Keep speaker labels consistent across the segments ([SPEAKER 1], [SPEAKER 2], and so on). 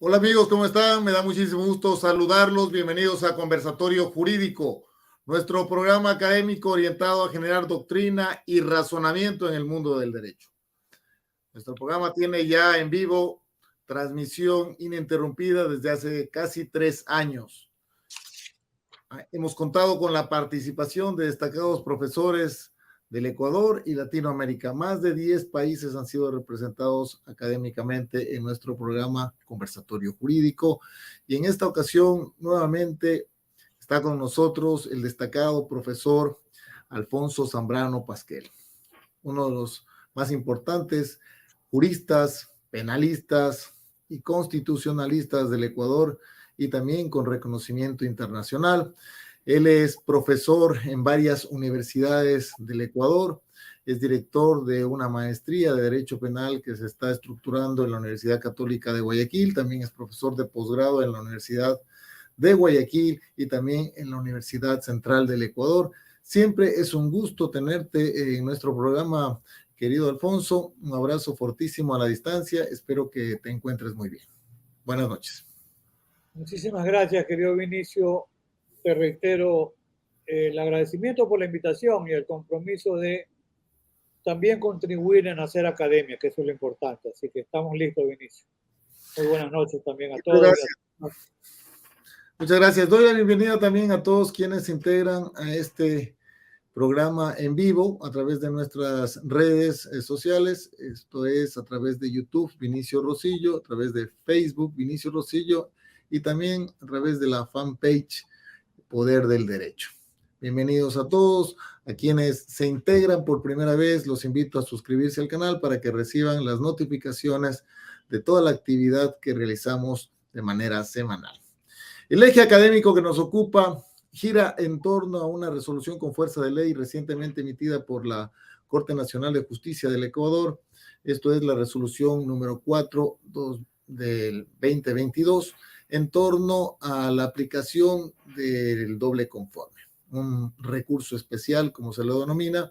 [SPEAKER 1] Hola amigos, ¿cómo están? Me da muchísimo gusto saludarlos. Bienvenidos a Conversatorio Jurídico, nuestro programa académico orientado a generar doctrina y razonamiento en el mundo del derecho. Nuestro programa tiene ya en vivo transmisión ininterrumpida desde hace casi 3 años. Hemos contado con la participación de destacados profesores del Ecuador y Latinoamérica. Más de 10 países han sido representados académicamente en nuestro programa Conversatorio Jurídico. Y en esta ocasión, nuevamente, está con nosotros el destacado profesor Alfonso Zambrano Pasquel, uno de los más importantes juristas, penalistas y constitucionalistas del Ecuador, y también con reconocimiento internacional. Él es profesor en varias universidades del Ecuador, es director de una maestría de Derecho Penal que se está estructurando en la Universidad Católica de Guayaquil, también es profesor de posgrado en la Universidad de Guayaquil y también en la Universidad Central del Ecuador. Siempre es un gusto tenerte en nuestro programa, querido Alfonso. Un abrazo fortísimo a la distancia. Espero que te encuentres muy bien. Buenas noches.
[SPEAKER 2] Muchísimas gracias, querido Vinicio. Te reitero el agradecimiento por la invitación y el compromiso de también contribuir en hacer academia, que eso es lo importante. Así que estamos listos, Vinicio. Muy buenas noches también a todos.
[SPEAKER 1] Gracias. Muchas gracias. Doy la bienvenida también a todos quienes se integran a este programa en vivo a través de nuestras redes sociales. Esto es a través de YouTube, Vinicio Rosillo, a través de Facebook, Vinicio Rosillo, y también a través de la fanpage Poder del Derecho. Bienvenidos a todos. A quienes se integran por primera vez, los invito a suscribirse al canal para que reciban las notificaciones de toda la actividad que realizamos de manera semanal. El eje académico que nos ocupa gira en torno a una resolución con fuerza de ley recientemente emitida por la Corte Nacional de Justicia del Ecuador. Esto es la resolución número 4 del 2022 en torno a la aplicación del doble conforme, un recurso especial, como se lo denomina,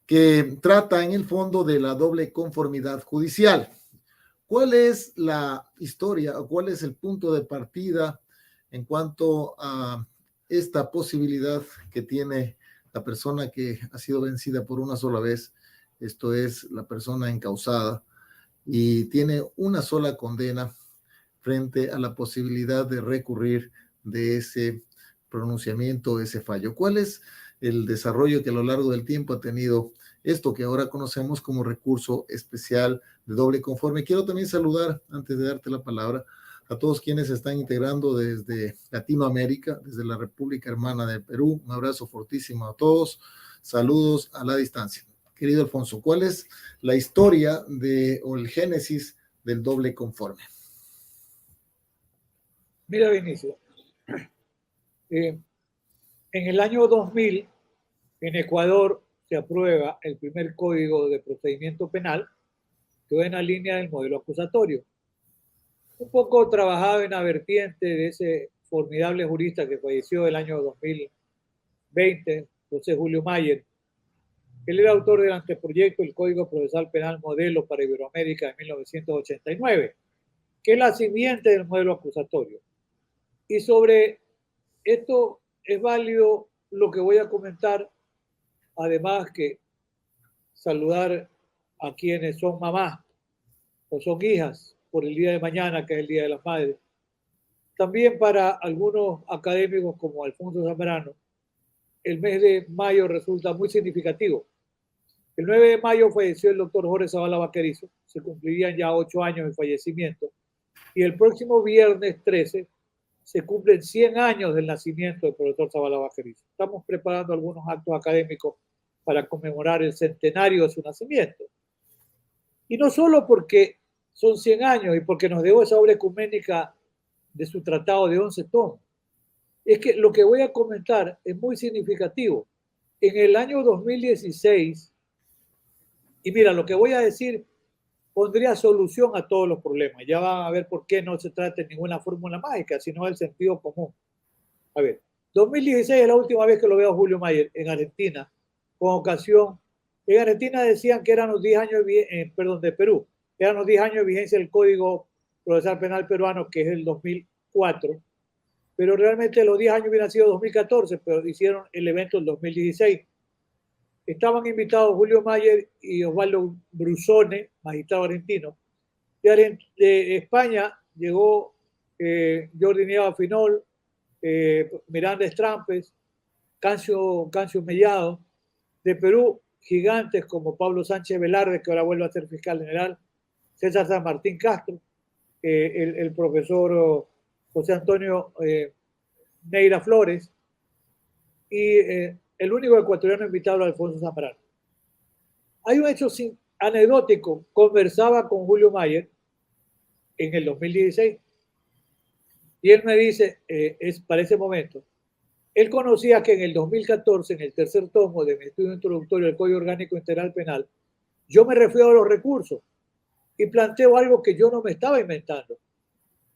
[SPEAKER 1] que trata en el fondo de la doble conformidad judicial. ¿Cuál es la historia o cuál es el punto de partida en cuanto a esta posibilidad que tiene la persona que ha sido vencida por una sola vez? Esto es la persona encausada y tiene una sola condena frente a la posibilidad de recurrir de ese pronunciamiento, ese fallo. ¿Cuál es el desarrollo que a lo largo del tiempo ha tenido esto que ahora conocemos como recurso especial de doble conforme? Quiero también saludar, antes de darte la palabra, a todos quienes se están integrando desde Latinoamérica, desde la República Hermana de Perú. Un abrazo fortísimo a todos. Saludos a la distancia. Querido Alfonso, ¿cuál es la historia o el génesis del doble conforme?
[SPEAKER 2] Mira, Vinicio, en el año 2000, en Ecuador se aprueba el primer código de procedimiento penal que va en la línea del modelo acusatorio. Un poco trabajado en la vertiente de ese formidable jurista que falleció el año 2020, José Julio Mayer. Él era autor del anteproyecto del Código Procesal Penal Modelo para Iberoamérica de 1989, que es la simiente del modelo acusatorio. Y sobre esto es válido lo que voy a comentar, además que saludar a quienes son mamás o son hijas por el día de mañana, que es el Día de las Madres. También para algunos académicos como Alfonso Zambrano, el mes de mayo resulta muy significativo. El 9 de mayo falleció el doctor Jorge Zavala Vaquerizo, se cumplirían ya 8 años de fallecimiento, y el próximo viernes 13 se cumplen 100 años del nacimiento del profesor Zavala Vaquerizo. Estamos preparando algunos actos académicos para conmemorar el centenario de su nacimiento. Y no solo porque son 100 años y porque nos dejó esa obra ecuménica de su tratado de 11 tomos, es que lo que voy a comentar es muy significativo. En el año 2016, y mira, lo que voy a decir pondría solución a todos los problemas. Ya van a ver por qué no se trata de ninguna fórmula mágica, sino del sentido común. A ver, 2016 es la última vez que lo veo a Julio Mayer en Argentina, con ocasión. En Argentina decían que eran los 10 años, de Perú, eran los 10 años de vigencia del Código procesal penal peruano, que es el 2004, pero realmente los 10 años hubieran sido 2014, pero hicieron el evento en 2016. Estaban invitados Julio Mayer y Osvaldo Brusone, magistrado argentino. De España llegó Jordi Nieva Finol, Miranda Estrampes, Cancio Mellado. De Perú, gigantes como Pablo Sánchez Velarde, que ahora vuelve a ser fiscal general, César San Martín Castro, el profesor José Antonio Neira Flores, y el único ecuatoriano invitado, Alfonso Zambrano. Hay un hecho anecdótico. Conversaba con Julio Mayer en el 2016 y él me dice, para ese momento, él conocía que en el 2014, en el tercer tomo de mi estudio introductorio del Código Orgánico Integral Penal, yo me refiero a los recursos y planteo algo que yo no me estaba inventando,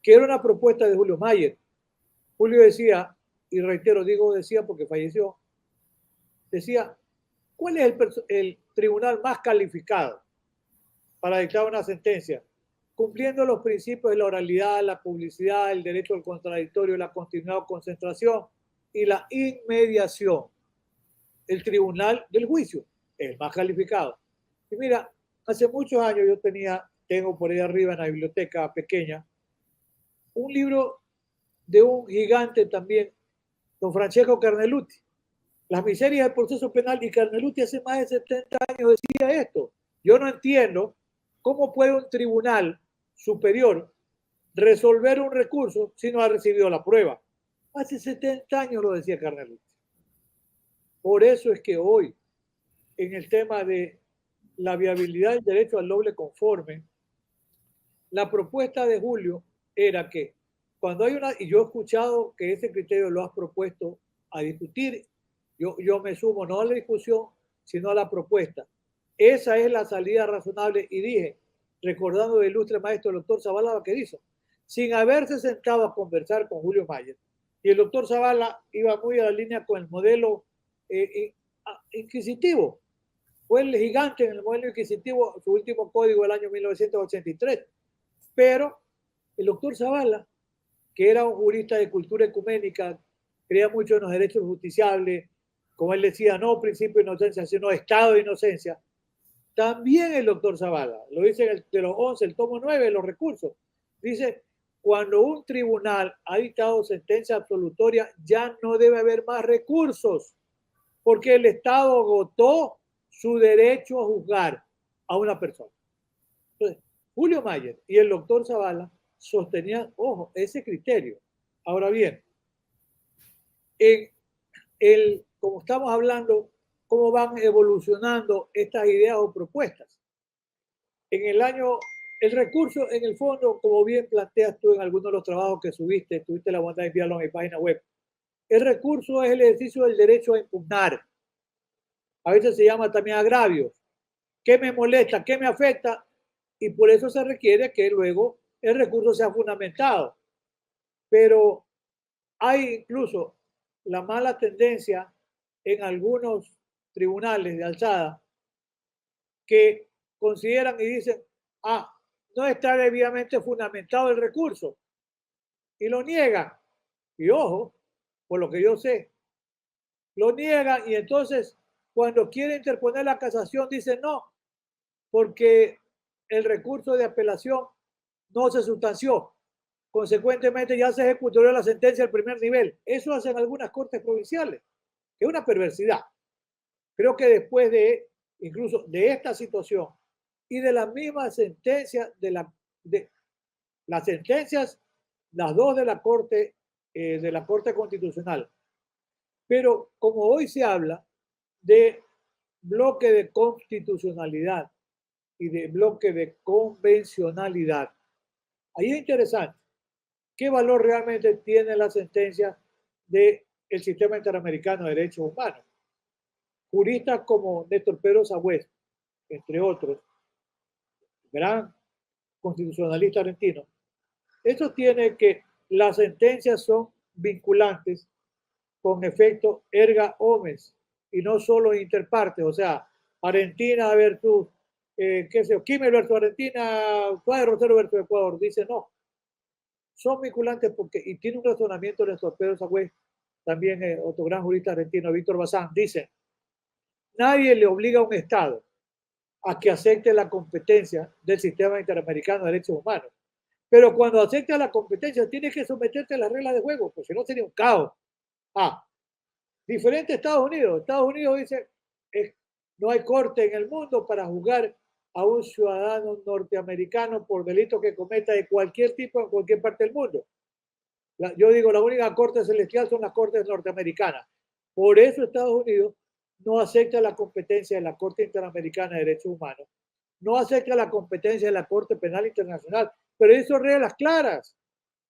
[SPEAKER 2] que era una propuesta de Julio Mayer. Julio decía, y reitero, digo decía porque falleció, decía, ¿cuál es el tribunal más calificado para dictar una sentencia? Cumpliendo los principios de la oralidad, la publicidad, el derecho al contradictorio, la continuidad o concentración y la inmediación. El tribunal del juicio, el más calificado. Y mira, hace muchos años yo tengo por ahí arriba en la biblioteca pequeña, un libro de un gigante también, don Francesco Carneluti, Las miserias del proceso penal, y Carneluti hace más de 70 años decía esto. Yo no entiendo cómo puede un tribunal superior resolver un recurso si no ha recibido la prueba. Hace 70 años lo decía Carneluti. Por eso es que hoy, en el tema de la viabilidad del derecho al doble conforme, la propuesta de Julio era que cuando hay una, y yo he escuchado que ese criterio lo has propuesto a discutir, yo me sumo no a la discusión, sino a la propuesta. Esa es la salida razonable, y dije, recordando el ilustre maestro, el doctor Zavala, que dijo, sin haberse sentado a conversar con Julio Mayer, y el doctor Zavala iba muy a la línea con el modelo inquisitivo, fue el gigante en el modelo inquisitivo, su último código del año 1983, pero el doctor Zavala, que era un jurista de cultura ecuménica, creía mucho en los derechos justiciables, como él decía, no principio de inocencia, sino estado de inocencia. También el doctor Zavala, lo dice de los 11, el tomo 9 de los recursos, dice, cuando un tribunal ha dictado sentencia absolutoria, ya no debe haber más recursos, porque el Estado agotó su derecho a juzgar a una persona. Entonces, Julio Mayer y el doctor Zavala sostenían, ojo, ese criterio. Ahora bien, como estamos hablando, cómo van evolucionando estas ideas o propuestas. El recurso, en el fondo, como bien planteas tú en algunos de los trabajos que subiste, tuviste la bondad de enviarlo a mi página web, el recurso es el ejercicio del derecho a impugnar. A veces se llama también agravios. ¿Qué me molesta? ¿Qué me afecta? Y por eso se requiere que luego el recurso sea fundamentado. Pero hay incluso la mala tendencia en algunos tribunales de alzada que consideran y dicen, no está debidamente fundamentado el recurso, y lo niegan. Y ojo, por lo que yo sé, lo niegan, y entonces cuando quiere interponer la casación dicen no, porque el recurso de apelación no se sustanció. Consecuentemente ya se ejecutó la sentencia al primer nivel. Eso hacen algunas cortes provinciales, que es una perversidad. Creo que después incluso de esta situación y de la misma sentencia, de las sentencias, las dos de la Corte Constitucional. Pero como hoy se habla de bloque de constitucionalidad y de bloque de convencionalidad, ahí es interesante qué valor realmente tiene la sentencia del Sistema Interamericano de Derechos Humanos. Juristas como Néstor Pedro Sagüez, entre otros, gran constitucionalista argentino, eso tiene que las sentencias son vinculantes con efecto erga omnes y no solo interpartes, o sea, Argentina versus, Kimmel versus Argentina, Cuadro Rosero versus Ecuador, dice no, son vinculantes porque, y tiene un razonamiento de nuestro Pedro Sagüez, también otro gran jurista argentino, Víctor Bazán, dice, nadie le obliga a un Estado a que acepte la competencia del sistema interamericano de derechos humanos. Pero cuando acepta la competencia, tiene que someterte a las reglas de juego, porque si no sería un caos. Diferente a Estados Unidos. Estados Unidos dice, no hay corte en el mundo para juzgar a un ciudadano norteamericano por delito que cometa de cualquier tipo en cualquier parte del mundo. Yo digo, la única corte celestial son las cortes norteamericanas. Por eso Estados Unidos no acepta la competencia de la Corte Interamericana de Derechos Humanos, no acepta la competencia de la Corte Penal Internacional, pero hizo reglas claras.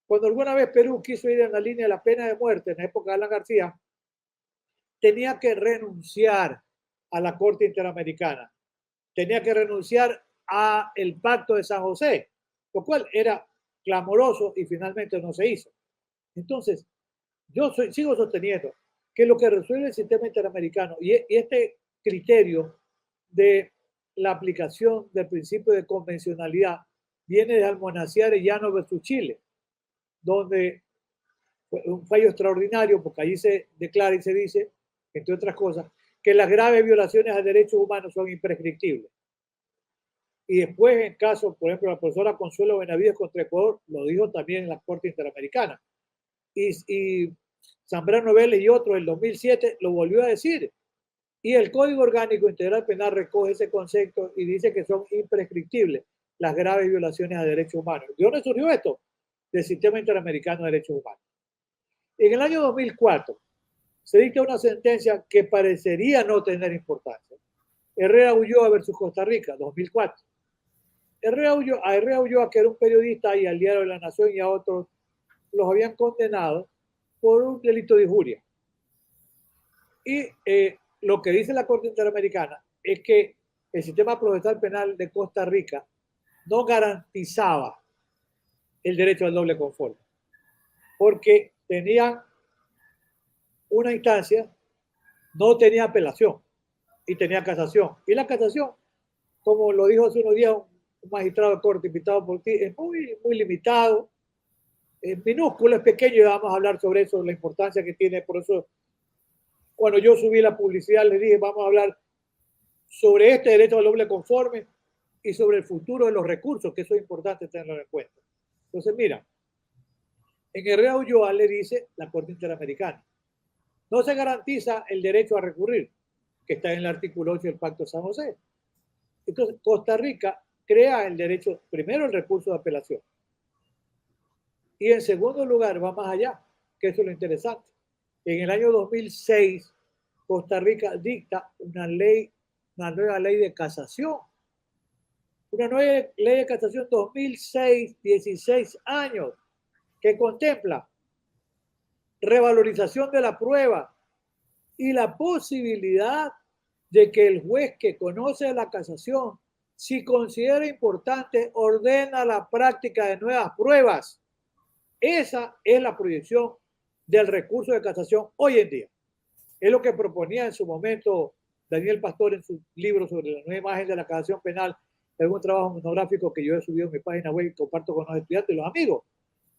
[SPEAKER 2] Cuando alguna vez Perú quiso ir en la línea de la pena de muerte, en la época de Alan García, tenía que renunciar a la Corte Interamericana, tenía que renunciar a el Pacto de San José, lo cual era clamoroso y finalmente no se hizo. Entonces, sigo sosteniendo que lo que resuelve el sistema interamericano y este criterio de la aplicación del principio de convencionalidad viene de Almonaciar Llano versus Chile, donde fue un fallo extraordinario, porque allí se declara y se dice, entre otras cosas, que las graves violaciones a derechos humanos son imprescriptibles. Y después, en caso, por ejemplo, la profesora Consuelo Benavides contra Ecuador, lo dijo también en la Corte Interamericana. Y Zambrano Vélez y otros en 2007 lo volvió a decir. Y el Código Orgánico Integral Penal recoge ese concepto y dice que son imprescriptibles las graves violaciones a derechos humanos. ¿De dónde surgió esto? Del Sistema Interamericano de Derechos Humanos. En el año 2004 se dicta una sentencia que parecería no tener importancia. Herrera Ulloa versus Costa Rica, 2004. Herrera Ulloa, que era un periodista, y al Diario de la Nación y a otros, los habían condenado por un delito de injuria. Y lo que dice la Corte Interamericana es que el sistema procesal penal de Costa Rica no garantizaba el derecho al doble conforme, porque tenían una instancia, no tenía apelación y tenía casación. Y la casación, como lo dijo hace unos días un magistrado de corte invitado por ti, es muy, muy limitado, es minúsculo, es pequeño, y vamos a hablar sobre eso, la importancia que tiene. Por eso, cuando yo subí la publicidad, les dije, vamos a hablar sobre este derecho al doble conforme y sobre el futuro de los recursos, que eso es importante tenerlo en cuenta. Entonces, mira, en Herrera Ulloa le dice la Corte Interamericana, no se garantiza el derecho a recurrir, que está en el artículo 8 del Pacto de San José. Entonces, Costa Rica crea el derecho, primero el recurso de apelación. Y en segundo lugar, va más allá, que eso es lo interesante. En el año 2006, Costa Rica dicta una nueva ley de casación. Una nueva ley de casación 2006, 16 años, que contempla revalorización de la prueba y la posibilidad de que el juez que conoce la casación, si considera importante, ordena la práctica de nuevas pruebas. Esa es la proyección del recurso de casación hoy en día. Es lo que proponía en su momento Daniel Pastor en su libro sobre la nueva imagen de la casación penal, en un trabajo monográfico que yo he subido en mi página web y comparto con los estudiantes y los amigos.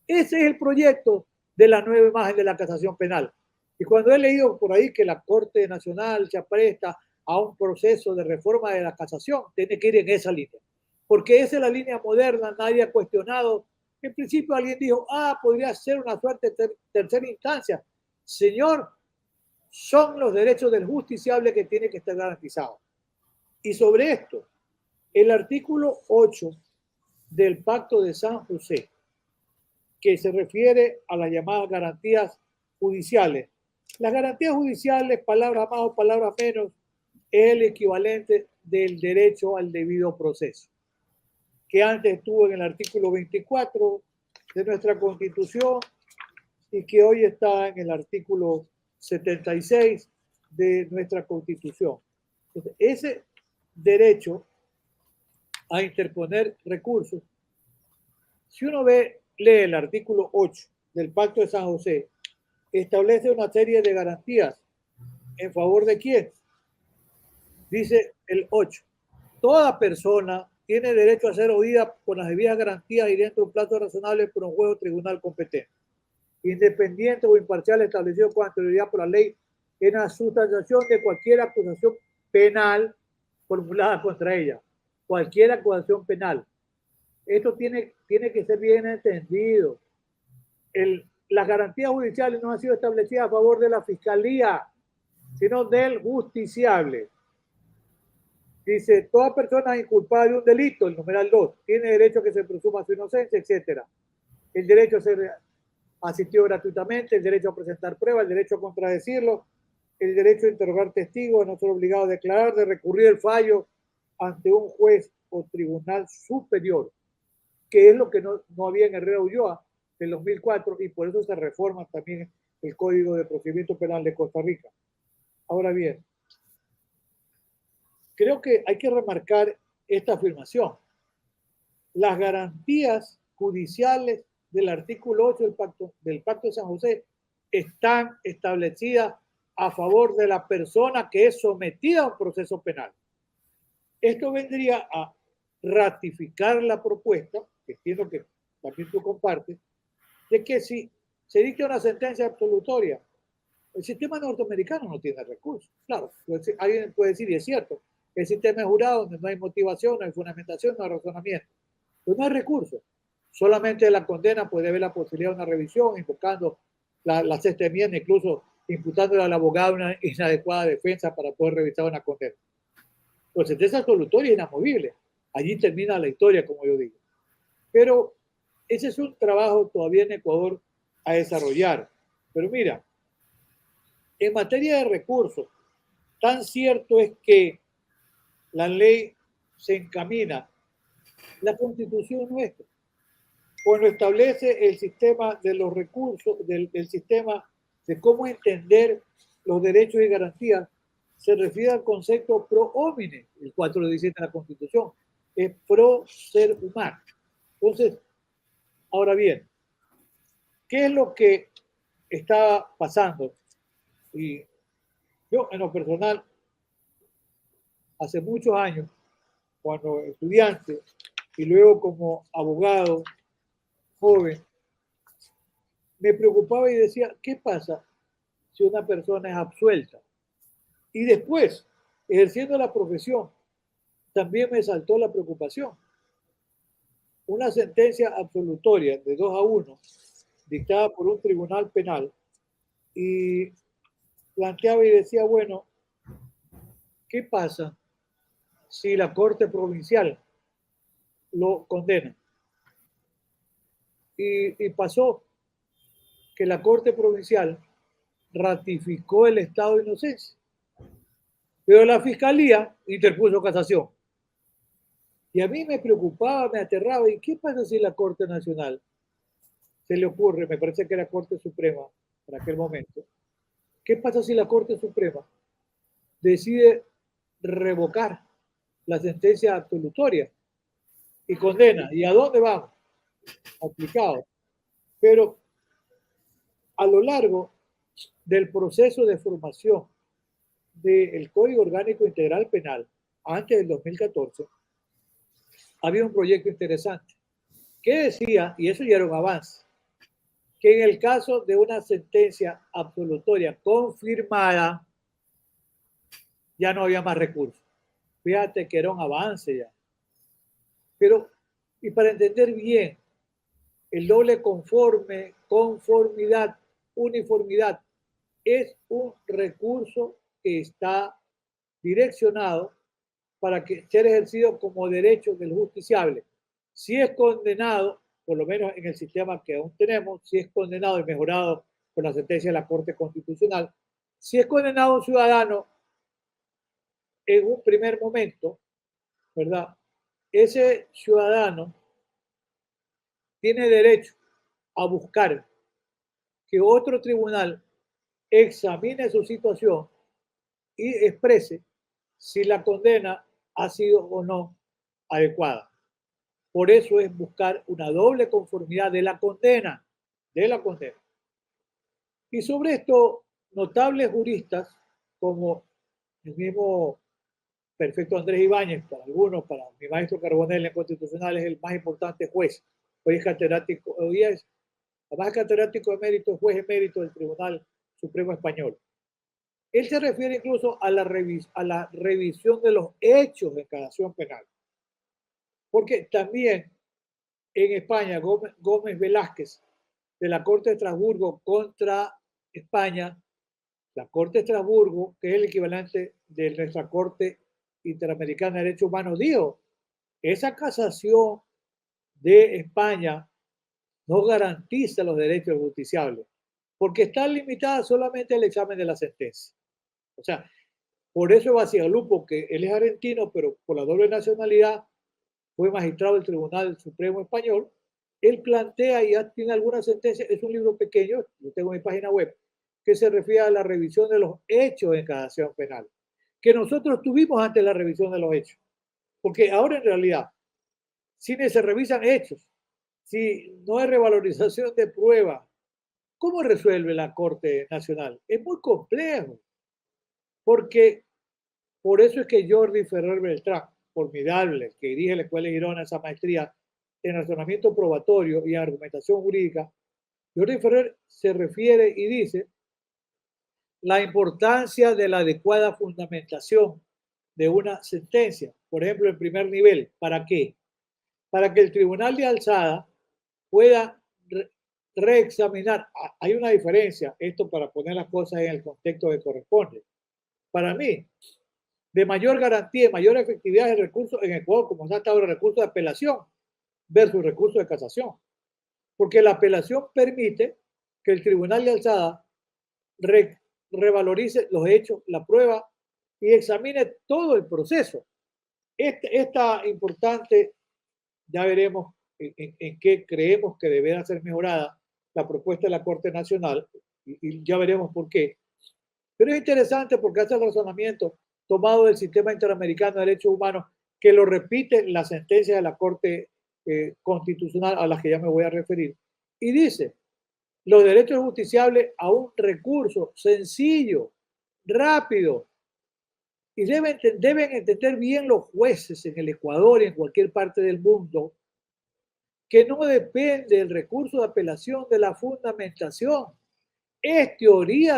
[SPEAKER 2] Ese es el proyecto de la nueva imagen de la casación penal. Y cuando he leído por ahí que la Corte Nacional se apresta a un proceso de reforma de la casación, tiene que ir en esa línea. Porque esa es la línea moderna, nadie ha cuestionado. En principio alguien dijo, podría ser una suerte de tercera instancia. Señor, son los derechos del justiciable que tienen que estar garantizados. Y sobre esto, el artículo 8 del Pacto de San José, que se refiere a las llamadas garantías judiciales. Las garantías judiciales, palabras más o palabras menos, es el equivalente del derecho al debido proceso, que antes estuvo en el artículo 24 de nuestra Constitución y que hoy está en el artículo 76 de nuestra Constitución. Entonces, ese derecho a interponer recursos, si uno lee el artículo 8 del Pacto de San José, establece una serie de garantías en favor de quién. Dice el 8, toda persona tiene derecho a ser oída con las debidas garantías y dentro de un plazo razonable por un juez o tribunal competente, independiente o imparcial establecido con anterioridad por la ley en la sustanciación de cualquier acusación penal formulada contra ella. Cualquier acusación penal. Esto tiene que ser bien entendido. Las garantías judiciales no han sido establecidas a favor de la fiscalía, sino del justiciable. Dice, toda persona inculpada de un delito, el numeral 2, tiene derecho a que se presuma su inocencia, etc. El derecho a ser asistido gratuitamente, el derecho a presentar pruebas, el derecho a contradecirlo, el derecho a interrogar testigos, no ser obligado a declarar, de recurrir el fallo ante un juez o tribunal superior, que es lo que no había en Herrera Ulloa del 2004, y por eso se reforma también el Código de Procedimiento Penal de Costa Rica. Ahora bien, creo que hay que remarcar esta afirmación. Las garantías judiciales del artículo 8 del Pacto de San José están establecidas a favor de la persona que es sometida a un proceso penal. Esto vendría a ratificar la propuesta, que entiendo que también tú compartes, de que si se dicta una sentencia absolutoria, el sistema norteamericano no tiene recursos. Claro, alguien puede decir, y es cierto, el sistema es jurado, donde no hay motivación, no hay fundamentación, no hay razonamiento. Pues no hay recursos. Solamente la condena puede haber la posibilidad de una revisión, invocando la sexta enmienda, incluso imputándole al abogado una inadecuada defensa para poder revisar una condena. La sentencia absolutoria es inamovible. Allí termina la historia, como yo digo. Pero ese es un trabajo todavía en Ecuador a desarrollar. Pero mira, en materia de recursos, tan cierto es que la ley se encamina, la Constitución nuestra, cuando establece el sistema de los recursos, del sistema de cómo entender los derechos y garantías, se refiere al concepto pro homine, el 417 de la Constitución, es pro ser humano. Entonces, ahora bien, ¿qué es lo que está pasando? Y yo, en lo personal, hace muchos años, cuando estudiante y luego como abogado joven, me preocupaba y decía, ¿qué pasa si una persona es absuelta? Y después, ejerciendo la profesión, también me saltó la preocupación. Una sentencia absolutoria de 2-1, dictada por un tribunal penal, y planteaba y decía, bueno, ¿qué pasa si la Corte Provincial lo condena? Y pasó que la Corte Provincial ratificó el estado de inocencia, pero la Fiscalía interpuso casación. Y a mí me preocupaba, me aterraba, ¿y qué pasa si la Corte Nacional se le ocurre, me parece que era Corte Suprema en aquel momento, qué pasa si la Corte Suprema decide revocar la sentencia absolutoria y condena? ¿Y a dónde vamos? Aplicado. Pero a lo largo del proceso de formación del Código Orgánico Integral Penal, antes del 2014, había un proyecto interesante que decía, y eso ya era un avance, que en el caso de una sentencia absolutoria confirmada, ya no había más recursos. Fíjate que era un avance ya. Pero, y para entender bien, el doble conformidad, uniformidad, es un recurso que está direccionado para que sea ejercido como derecho del justiciable. Si es condenado, por lo menos en el sistema que aún tenemos, si es condenado y mejorado por la sentencia de la Corte Constitucional, si es condenado un ciudadano en un primer momento, ¿verdad? Ese ciudadano tiene derecho a buscar que otro tribunal examine su situación y exprese si la condena ha sido o no adecuada. Por eso es buscar una doble conformidad de la condena, Y sobre esto, notables juristas como el mismo perfecto Andrés Ibáñez, para algunos, para mi maestro Carbonell en constitucional, es el más importante juez. Hoy es catedrático, hoy es, además catedrático emérito, juez emérito del Tribunal Supremo Español. Él se refiere incluso a la revisión de los hechos de cassación penal. Porque también en España, Gómez Velázquez, de la Corte de Estrasburgo contra España, la Corte de Estrasburgo, que es el equivalente de nuestra Corte Interamericana de Derechos Humanos, dijo, esa casación de España no garantiza los derechos justiciables, porque está limitada solamente al examen de la sentencia. O sea, por eso Bacigalupo, que él es argentino, pero por la doble nacionalidad, fue magistrado del Tribunal Supremo Español, él plantea y ya tiene alguna sentencia, es un libro pequeño, lo tengo en mi página web, que se refiere a la revisión de los hechos en cassación penal, que nosotros tuvimos antes la revisión de los hechos, porque ahora en realidad, si se revisan hechos, si no hay revalorización de prueba, ¿cómo resuelve la Corte Nacional? Es muy complejo, porque por eso es que Jordi Ferrer Beltrán, formidable, que dirige la Escuela de Girona, esa maestría en razonamiento probatorio y argumentación jurídica, Jordi Ferrer se refiere y dice la importancia de la adecuada fundamentación de una sentencia, por ejemplo, en primer nivel. ¿Para qué? Para que el tribunal de alzada pueda reexaminar. Hay una diferencia, esto para poner las cosas en el contexto que corresponde. Para mí, de mayor garantía y mayor efectividad es el recurso en Ecuador, como está hasta ahora, el recurso de apelación versus recurso de casación. Porque la apelación permite que el tribunal de alzada revalorice los hechos, la prueba y examine todo el proceso. Esta importante, ya veremos en qué creemos que deberá ser mejorada la propuesta de la Corte Nacional y ya veremos por qué. Pero es interesante porque hace el razonamiento tomado del sistema interamericano de derechos humanos que lo repite la sentencia de la Corte Constitucional a la que ya me voy a referir. Y dice, los derechos justiciables a un recurso sencillo, rápido, y deben entender bien los jueces en el Ecuador y en cualquier parte del mundo que no depende el recurso de apelación de la fundamentación. Es teoría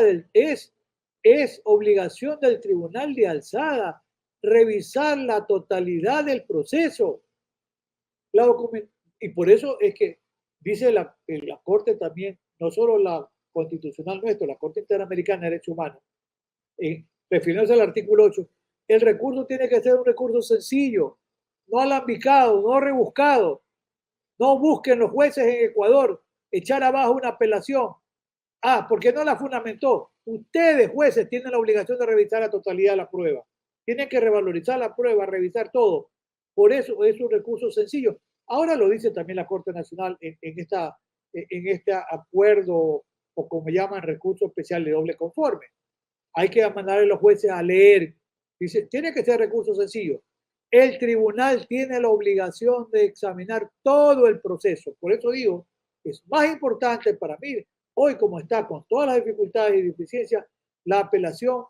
[SPEAKER 2] es obligación del tribunal de alzada revisar la totalidad del proceso. Y por eso es que dice la Corte también, no solo la constitucional nuestra, la Corte Interamericana de Derechos Humanos, refiriéndose al artículo 8, el recurso tiene que ser un recurso sencillo, no alambicado, no rebuscado. No busquen los jueces en Ecuador echar abajo una apelación. ¿Porque no la fundamentó? Ustedes, jueces, tienen la obligación de revisar la totalidad de la prueba. Tienen que revalorizar la prueba, revisar todo. Por eso es un recurso sencillo. Ahora lo dice también la Corte Nacional en este acuerdo, o como llaman, recurso especial de doble conforme. Hay que mandar a los jueces a leer. Dice, tiene que ser recurso sencillo. El tribunal tiene la obligación de examinar todo el proceso. Por eso digo, es más importante para mí, hoy como está, con todas las dificultades y deficiencias, la apelación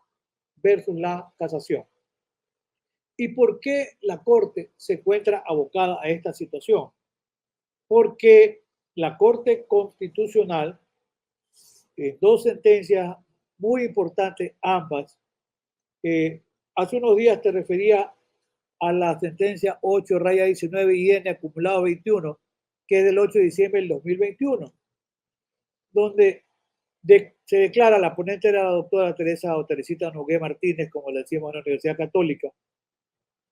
[SPEAKER 2] versus la casación. ¿Y por qué la Corte se encuentra abocada a esta situación? Porque la Corte Constitucional, dos sentencias muy importantes, ambas, hace unos días te refería a la sentencia 8-19 IN acumulado 21, que es del 8 de diciembre del 2021, donde se declara, la ponente era la doctora Teresa o Teresita Nogué Martínez, como le decimos en la Universidad Católica.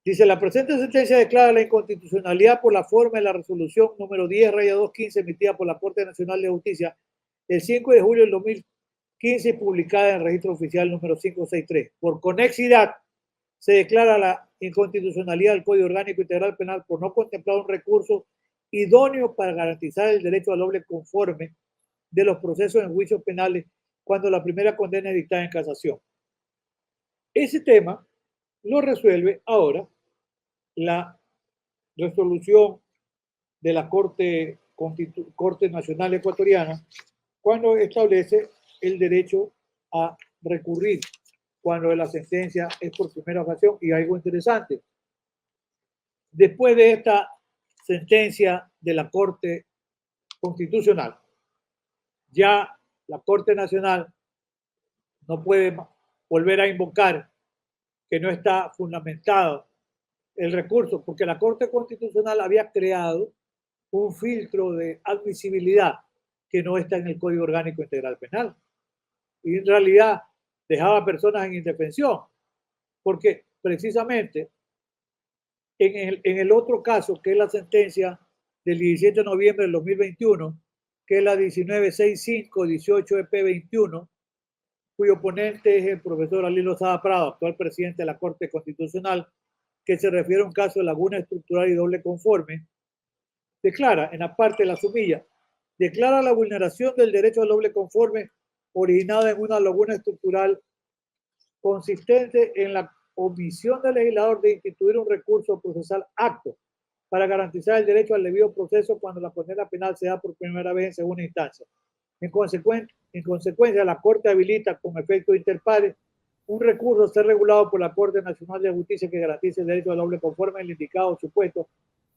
[SPEAKER 2] Dice, la presente sentencia declara la inconstitucionalidad por la forma de la resolución número 10-215 emitida por la Corte Nacional de Justicia el 5 de julio del 2015 y publicada en el registro oficial número 563. Por conexidad, se declara la inconstitucionalidad del Código Orgánico Integral Penal por no contemplar un recurso idóneo para garantizar el derecho al doble conforme de los procesos en juicios penales cuando la primera condena es dictada en casación. Ese tema lo resuelve ahora la resolución de la Corte Nacional Ecuatoriana cuando establece el derecho a recurrir cuando la sentencia es por primera ocasión. Y algo interesante, después de esta sentencia de la Corte Constitucional, ya la Corte Nacional no puede volver a invocar que no está fundamentado el recurso, porque la Corte Constitucional había creado un filtro de admisibilidad que no está en el Código Orgánico Integral Penal. Y en realidad dejaba a personas en indefensión, porque precisamente en el otro caso, que es la sentencia del 17 de noviembre del 2021, que es la 1965-18-EP21, cuyo ponente es el profesor Alí Lozada Prado, actual presidente de la Corte Constitucional, que se refiere a un caso de laguna estructural y doble conforme, declara en la parte de la sumilla, declara la vulneración del derecho al doble conforme originada en una laguna estructural consistente en la omisión del legislador de instituir un recurso procesal acto para garantizar el derecho al debido proceso cuando la condena penal se da por primera vez en segunda instancia. En consecuencia, la Corte habilita con efecto inter pares un recurso a ser regulado por la Corte Nacional de Justicia que garantice el derecho al doble conforme en el indicado supuesto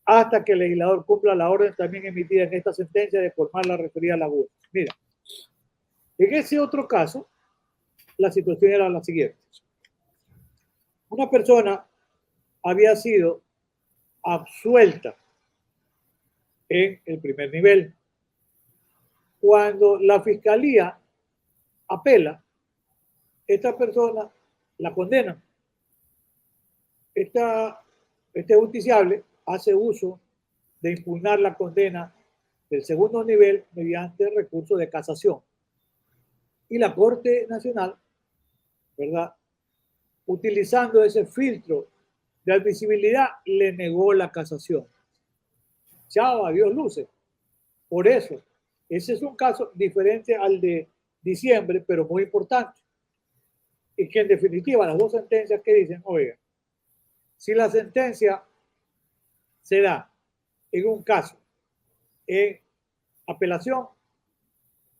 [SPEAKER 2] hasta que el legislador cumpla la orden también emitida en esta sentencia de formar la referida laguna. Mira, en ese otro caso, la situación era la siguiente. Una persona había sido absuelta en el primer nivel. Cuando la fiscalía apela, esta persona la condena. Este justiciable hace uso de impugnar la condena del segundo nivel mediante recurso de casación. Y la Corte Nacional, ¿verdad?, utilizando ese filtro de admisibilidad, le negó la casación. Chao, adiós luces. Por eso, ese es un caso diferente al de diciembre, pero muy importante. Y que en definitiva, las dos sentencias que dicen, oiga, si la sentencia se da en un caso en apelación,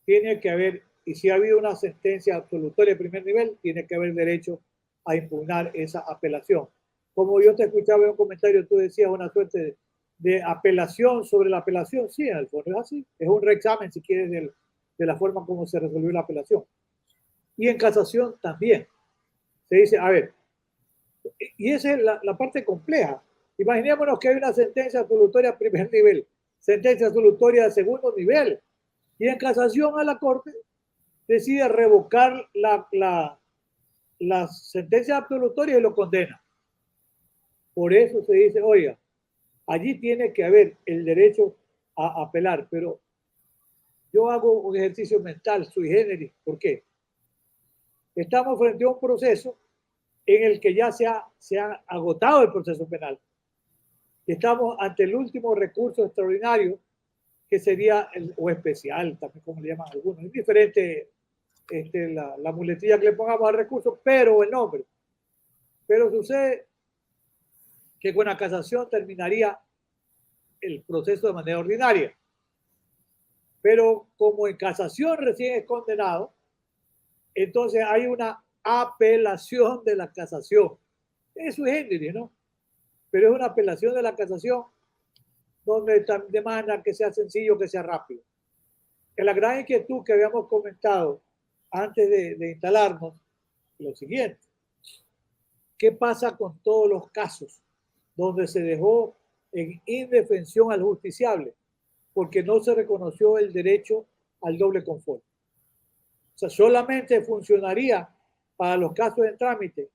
[SPEAKER 2] tiene que haber, y si ha habido una sentencia absolutoria de primer nivel, tiene que haber derecho a impugnar esa apelación. Como yo te escuchaba en un comentario, tú decías una suerte de apelación sobre la apelación. Sí, en el fondo es así. Es un reexamen, si quieres, de la forma como se resolvió la apelación. Y en casación también. Se dice, a ver, y esa es la parte compleja. Imaginémonos que hay una sentencia absolutoria de primer nivel, sentencia absolutoria de segundo nivel, y en casación a la Corte decide revocar la sentencia absolutoria y lo condena. Por eso se dice, oiga, allí tiene que haber el derecho a apelar, pero yo hago un ejercicio mental sui generis. ¿Por qué? Estamos frente a un proceso en el que ya se ha agotado el proceso penal. Estamos ante el último recurso extraordinario, que sería, o especial, también como le llaman algunos. Es diferente la muletilla que le pongamos al recurso, pero el nombre. Pero sucede que con la casación terminaría el proceso de manera ordinaria. Pero como en casación recién es condenado, entonces hay una apelación de la casación. Es su género, ¿no? Pero es una apelación de la casación donde demanda que sea sencillo, que sea rápido. Que la gran inquietud que habíamos comentado antes de instalarnos, lo siguiente. ¿Qué pasa con todos los casos donde se dejó en indefensión al justiciable porque no se reconoció el derecho al doble conforme? O sea, solamente funcionaría para los casos en trámite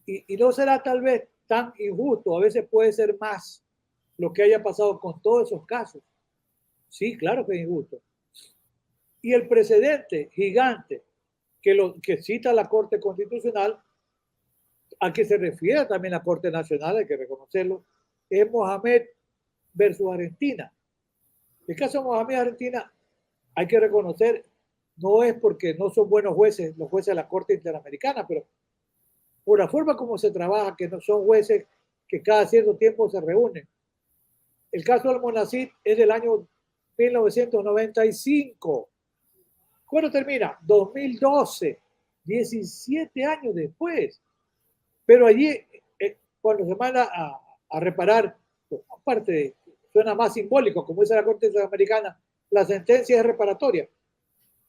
[SPEAKER 2] y no será tal vez tan injusto, a veces puede ser más lo que haya pasado con todos esos casos. Sí, claro que es injusto. Y el precedente gigante que cita la Corte Constitucional, a que se refiere también la Corte Nacional, hay que reconocerlo, es Mohamed versus Argentina. El caso de Mohamed Argentina, hay que reconocer, no es porque no son buenos jueces los jueces de la Corte Interamericana, pero por la forma como se trabaja, que no son jueces que cada cierto tiempo se reúnen. El caso del Monacid es del año 1995. ¿Cuándo termina? 2012. 17 años después. Pero allí, cuando se manda a reparar, pues, aparte, suena más simbólico, como dice la Corte Sudamericana, la sentencia es reparatoria.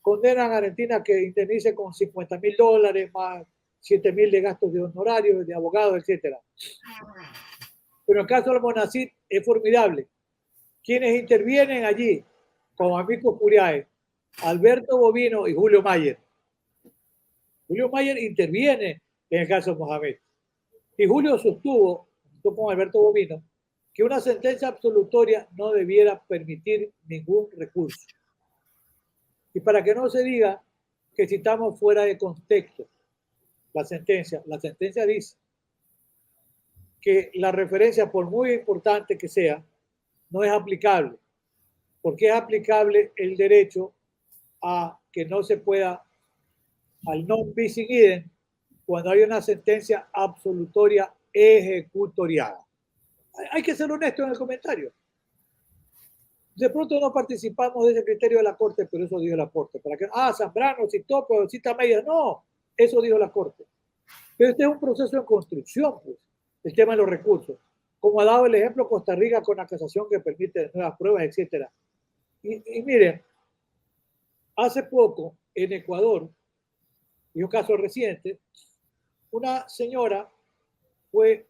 [SPEAKER 2] Condenan a Argentina que indemnice con $50,000, más 7,000 de gastos de honorarios, de abogados, etc. Pero en el caso del Monacid es formidable. Quienes intervienen allí, como amigos curiae, Alberto Bovino y Julio Mayer. Julio Mayer interviene en el caso de Mohamed. Y Julio sostuvo, junto con Alberto Bovino, que una sentencia absolutoria no debiera permitir ningún recurso. Y para que no se diga que citamos fuera de contexto la sentencia dice que la referencia, por muy importante que sea, no es aplicable, porque es aplicable el derecho a que no se pueda, al non bis in idem, cuando hay una sentencia absolutoria ejecutoriada. Hay que ser honesto en el comentario. De pronto no participamos de ese criterio de la Corte, pero eso dijo la Corte. Para que, Zambrano citó, pero cita media. No, eso dijo la Corte. Pero este es un proceso de construcción, pues, el tema de los recursos. Como ha dado el ejemplo Costa Rica con la casación que permite nuevas pruebas, etc. Y miren, hace poco en Ecuador, y un caso reciente, una señora fue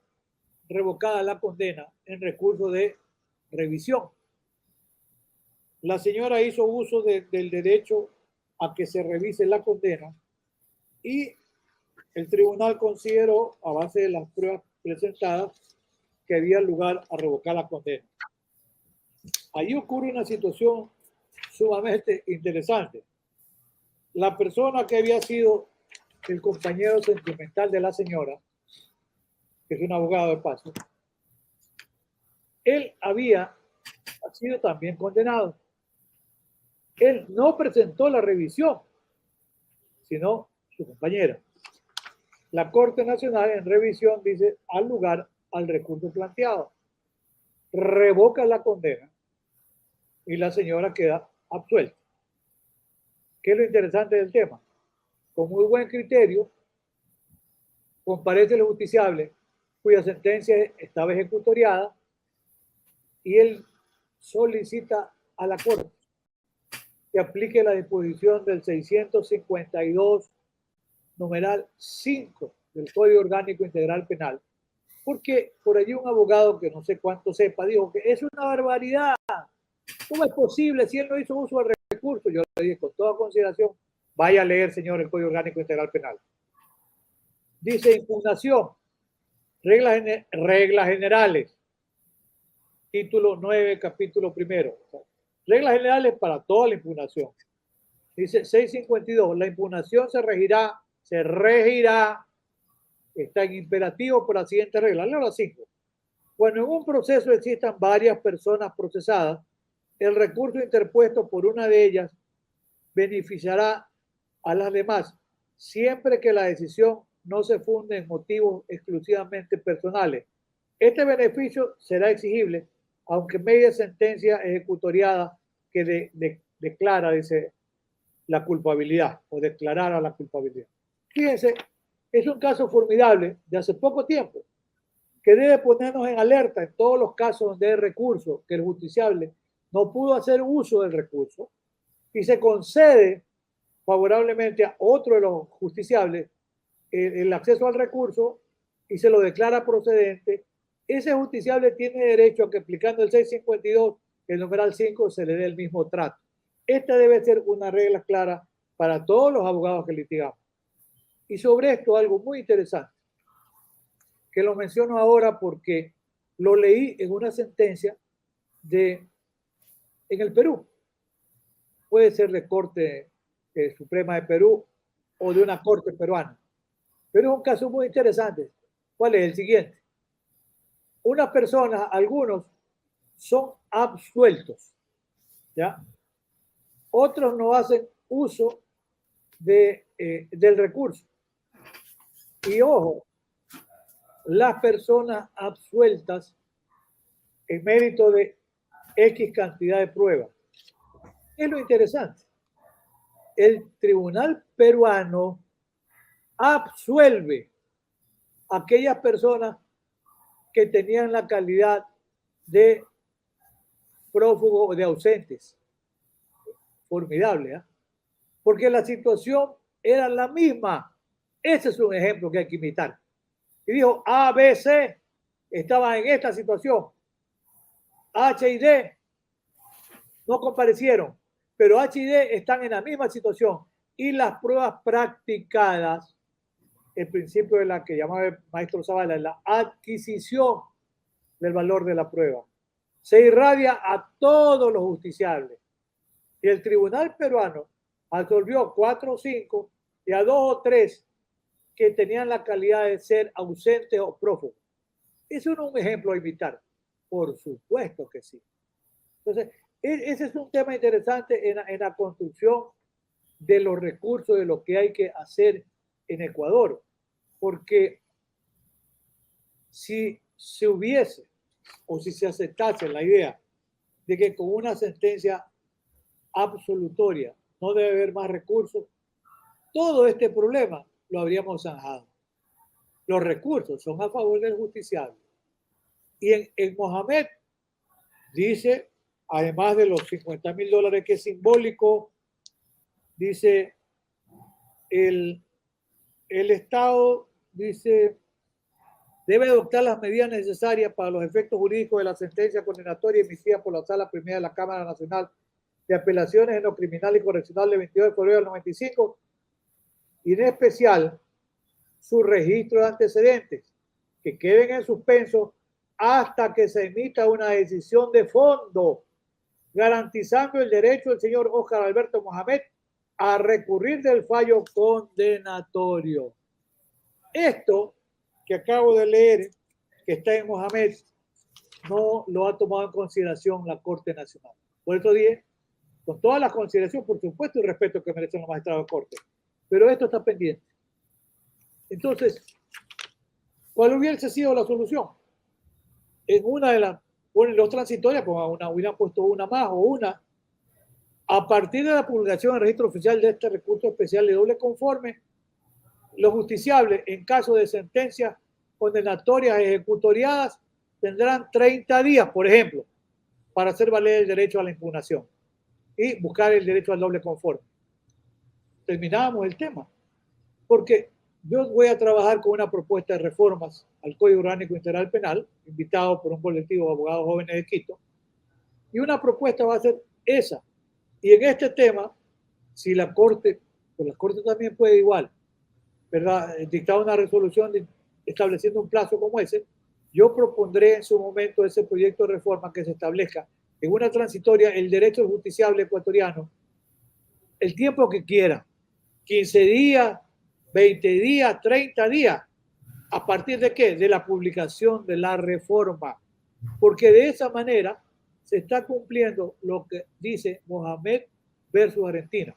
[SPEAKER 2] revocada la condena en recurso de revisión. La señora hizo uso del derecho a que se revise la condena y el tribunal consideró, a base de las pruebas presentadas, que había lugar a revocar la condena. Allí ocurre una situación sumamente interesante. La persona que había sido el compañero sentimental de la señora, que es un abogado de paso, él había sido también condenado. Él no presentó la revisión, sino su compañera. La Corte Nacional en revisión dice al lugar al recurso planteado. Revoca la condena y la señora queda absuelta. ¿Qué es lo interesante del tema? Con muy buen criterio, comparece el justiciable cuya sentencia estaba ejecutoriada y él solicita a la Corte que aplique la disposición del 652 numeral 5 del Código Orgánico Integral Penal, porque por allí un abogado que no sé cuánto sepa dijo que es una barbaridad. ¿Cómo es posible si él no hizo uso del recurso? Yo le dije con toda consideración, vaya a leer, señor, el Código Orgánico Integral Penal. Dice impugnación, reglas generales, título 9, capítulo 1. Reglas generales para toda la impugnación. Dice 652, la impugnación se regirá, está en imperativo por la siguiente regla. Leo las 5. Cuando en un proceso existan varias personas procesadas, el recurso interpuesto por una de ellas beneficiará a las demás, siempre que la decisión no se funde en motivos exclusivamente personales. Este beneficio será exigible, aunque media sentencia ejecutoriada que declara, dice, la culpabilidad o declarara la culpabilidad. Fíjense, es un caso formidable de hace poco tiempo que debe ponernos en alerta en todos los casos donde hay recurso, que el justiciable no pudo hacer uso del recurso y se concede favorablemente a otro de los justiciables el acceso al recurso y se lo declara procedente. Ese justiciable tiene derecho a que aplicando el 652, el numeral 5, se le dé el mismo trato. Esta debe ser una regla clara para todos los abogados que litigamos. Y sobre esto algo muy interesante, que lo menciono ahora porque lo leí en una sentencia en el Perú. Puede ser de Corte Suprema de Perú o de una corte peruana. Pero es un caso muy interesante. ¿Cuál es el siguiente? Unas personas, algunos, son absueltos, ¿ya? Otros no hacen uso del recurso. Y ojo, las personas absueltas en mérito de X cantidad de pruebas. Es lo interesante. El tribunal peruano absuelve a aquellas personas que tenían la calidad de prófugos o de ausentes. Formidable, ¿eh? Porque la situación era la misma. Ese es un ejemplo que hay que imitar. Y dijo, A, B, C estaba en esta situación. H y D no comparecieron, pero H y D están en la misma situación. Y las pruebas practicadas, el principio de la que llamaba el maestro Zavala, la adquisición del valor de la prueba, se irradia a todos los justiciables. Y el tribunal peruano absolvió 4 o 5 y a 2 o 3 que tenían la calidad de ser ausentes o prófugos. Eso no es un ejemplo a imitar. Por supuesto que sí. Entonces, ese es un tema interesante en la construcción de los recursos, de lo que hay que hacer en Ecuador. Porque si se hubiese o si se aceptase la idea de que con una sentencia absolutoria no debe haber más recursos, todo este problema lo habríamos zanjado. Los recursos son a favor del justiciable. Y en Mohamed dice, además de los $50,000 que es simbólico, dice el Estado, dice, debe adoptar las medidas necesarias para los efectos jurídicos de la sentencia condenatoria emitida por la Sala Primera de la Cámara Nacional de Apelaciones en lo Criminal y Correccional del 22 de febrero del 95, y en especial su registro de antecedentes, que queden en suspenso hasta que se emita una decisión de fondo, garantizando el derecho del señor Óscar Alberto Mohamed a recurrir del fallo condenatorio. Esto que acabo de leer, que está en Mohamed, no lo ha tomado en consideración la Corte Nacional. Por eso dije, con todas las consideraciones, por supuesto, y respeto que merecen los magistrados de Corte, pero esto está pendiente. Entonces, ¿cuál hubiese sido la solución? En una de las, bueno, los transitorias, pues hubieran puesto una más o una. A partir de la publicación en el registro oficial de este recurso especial de doble conforme, los justiciables, en caso de sentencias condenatorias ejecutoriadas, tendrán 30 días, por ejemplo, para hacer valer el derecho a la impugnación y buscar el derecho al doble conforme. Terminábamos el tema, porque yo voy a trabajar con una propuesta de reformas al Código Orgánico Integral Penal, invitado por un colectivo de abogados jóvenes de Quito, y una propuesta va a ser esa. Y en este tema, si la Corte, pues la Corte también puede igual, ¿verdad?, dictar una resolución estableciendo un plazo como ese, yo propondré en su momento ese proyecto de reforma que se establezca en una transitoria el derecho del justiciable ecuatoriano, el tiempo que quiera, 15 días, 20 días, 30 días. ¿A partir de qué? De la publicación de la reforma. Porque de esa manera se está cumpliendo lo que dice Mohamed versus Argentina.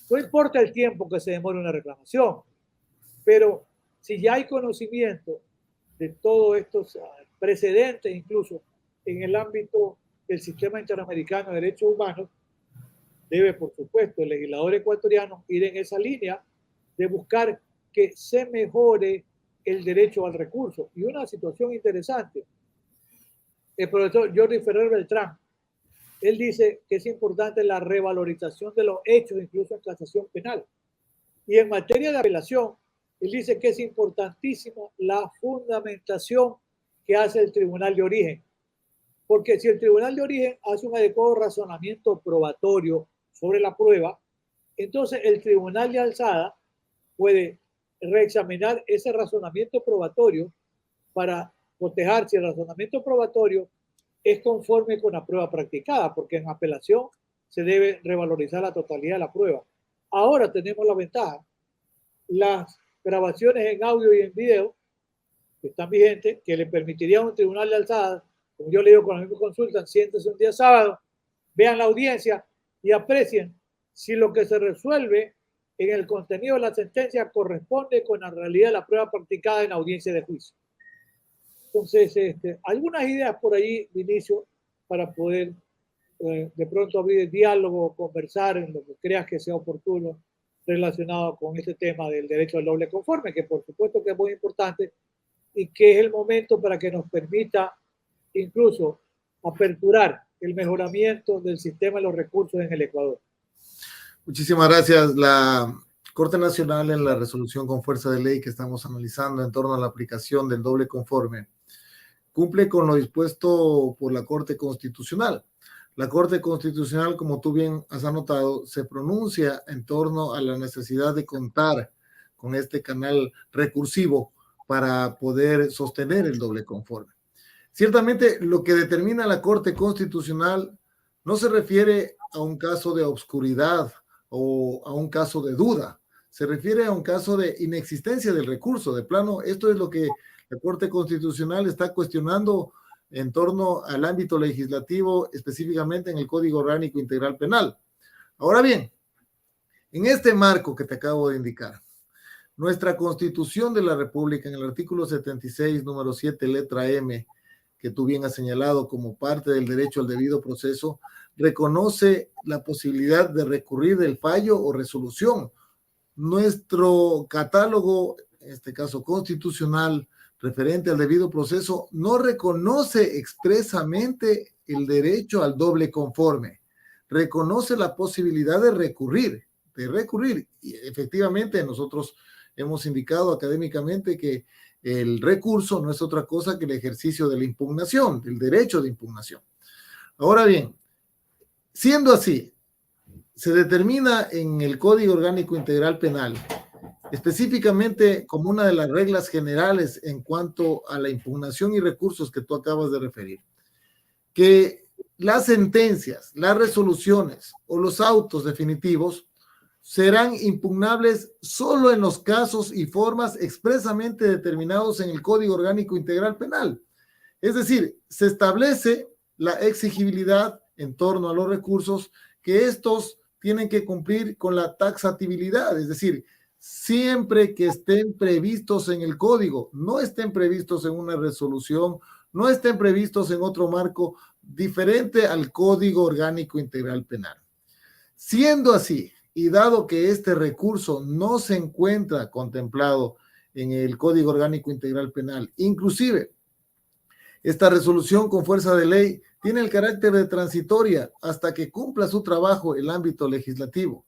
[SPEAKER 2] No importa el tiempo que se demore una reclamación, pero si ya hay conocimiento de todos estos precedentes, incluso en el ámbito del sistema interamericano de derechos humanos, debe, por supuesto, el legislador ecuatoriano ir en esa línea de buscar que se mejore el derecho al recurso. Y una situación interesante, el profesor Jordi Ferrer Beltrán, él dice que es importante la revalorización de los hechos, incluso en casación penal. Y en materia de apelación, él dice que es importantísima la fundamentación que hace el tribunal de origen. Porque si el tribunal de origen hace un adecuado razonamiento probatorio sobre la prueba, entonces el tribunal de alzada puede reexaminar ese razonamiento probatorio para cotejar si el razonamiento probatorio es conforme con la prueba practicada, porque en apelación se debe revalorizar la totalidad de la prueba. Ahora tenemos la ventaja, las grabaciones en audio y en video que están vigentes, que le permitiría a un tribunal de alzada, como yo le digo cuando me consultan, siéntense un día sábado, vean la audiencia y aprecien si lo que se resuelve en el contenido de la sentencia corresponde con la realidad de la prueba practicada en la audiencia de juicio. Entonces, algunas ideas por allí, Vinicio, para poder de pronto abrir el diálogo, conversar en lo que creas que sea oportuno relacionado con este tema del derecho al doble conforme, que por supuesto que es muy importante y que es el momento para que nos permita incluso aperturar el mejoramiento del sistema de los recursos en el Ecuador.
[SPEAKER 1] Muchísimas gracias. La Corte Nacional, en la resolución con fuerza de ley que estamos analizando en torno a la aplicación del doble conforme, cumple con lo dispuesto por la Corte Constitucional. La Corte Constitucional, como tú bien has anotado, se pronuncia en torno a la necesidad de contar con este canal recursivo para poder sostener el doble conforme. Ciertamente, lo que determina la Corte Constitucional no se refiere a un caso de obscuridad o a un caso de duda, se refiere a un caso de inexistencia del recurso. De plano, esto es lo que la Corte Constitucional está cuestionando en torno al ámbito legislativo, específicamente en el Código Orgánico Integral Penal. Ahora bien, en este marco que te acabo de indicar, nuestra Constitución de la República, en el artículo 76, número 7, letra M, que tú bien has señalado como parte del derecho al debido proceso, reconoce la posibilidad de recurrir del fallo o resolución. Nuestro catálogo, en este caso constitucional, referente al debido proceso, no reconoce expresamente el derecho al doble conforme, reconoce la posibilidad de recurrir. Y efectivamente nosotros hemos indicado académicamente que el recurso no es otra cosa que el ejercicio de la impugnación, del derecho de impugnación. Ahora bien, siendo así, se determina en el Código Orgánico Integral Penal, específicamente como una de las reglas generales en cuanto a la impugnación y recursos que tú acabas de referir, que las sentencias, las resoluciones o los autos definitivos serán impugnables solo en los casos y formas expresamente determinados en el Código Orgánico Integral Penal. Es decir, se establece la exigibilidad en torno a los recursos, que estos tienen que cumplir con la taxatibilidad, es decir, siempre que estén previstos en el código, no estén previstos en una resolución, no estén previstos en otro marco diferente al Código Orgánico Integral Penal. Siendo así, y dado que este recurso no se encuentra contemplado en el Código Orgánico Integral Penal, inclusive esta resolución con fuerza de ley tiene el carácter de transitoria hasta que cumpla su trabajo el ámbito legislativo.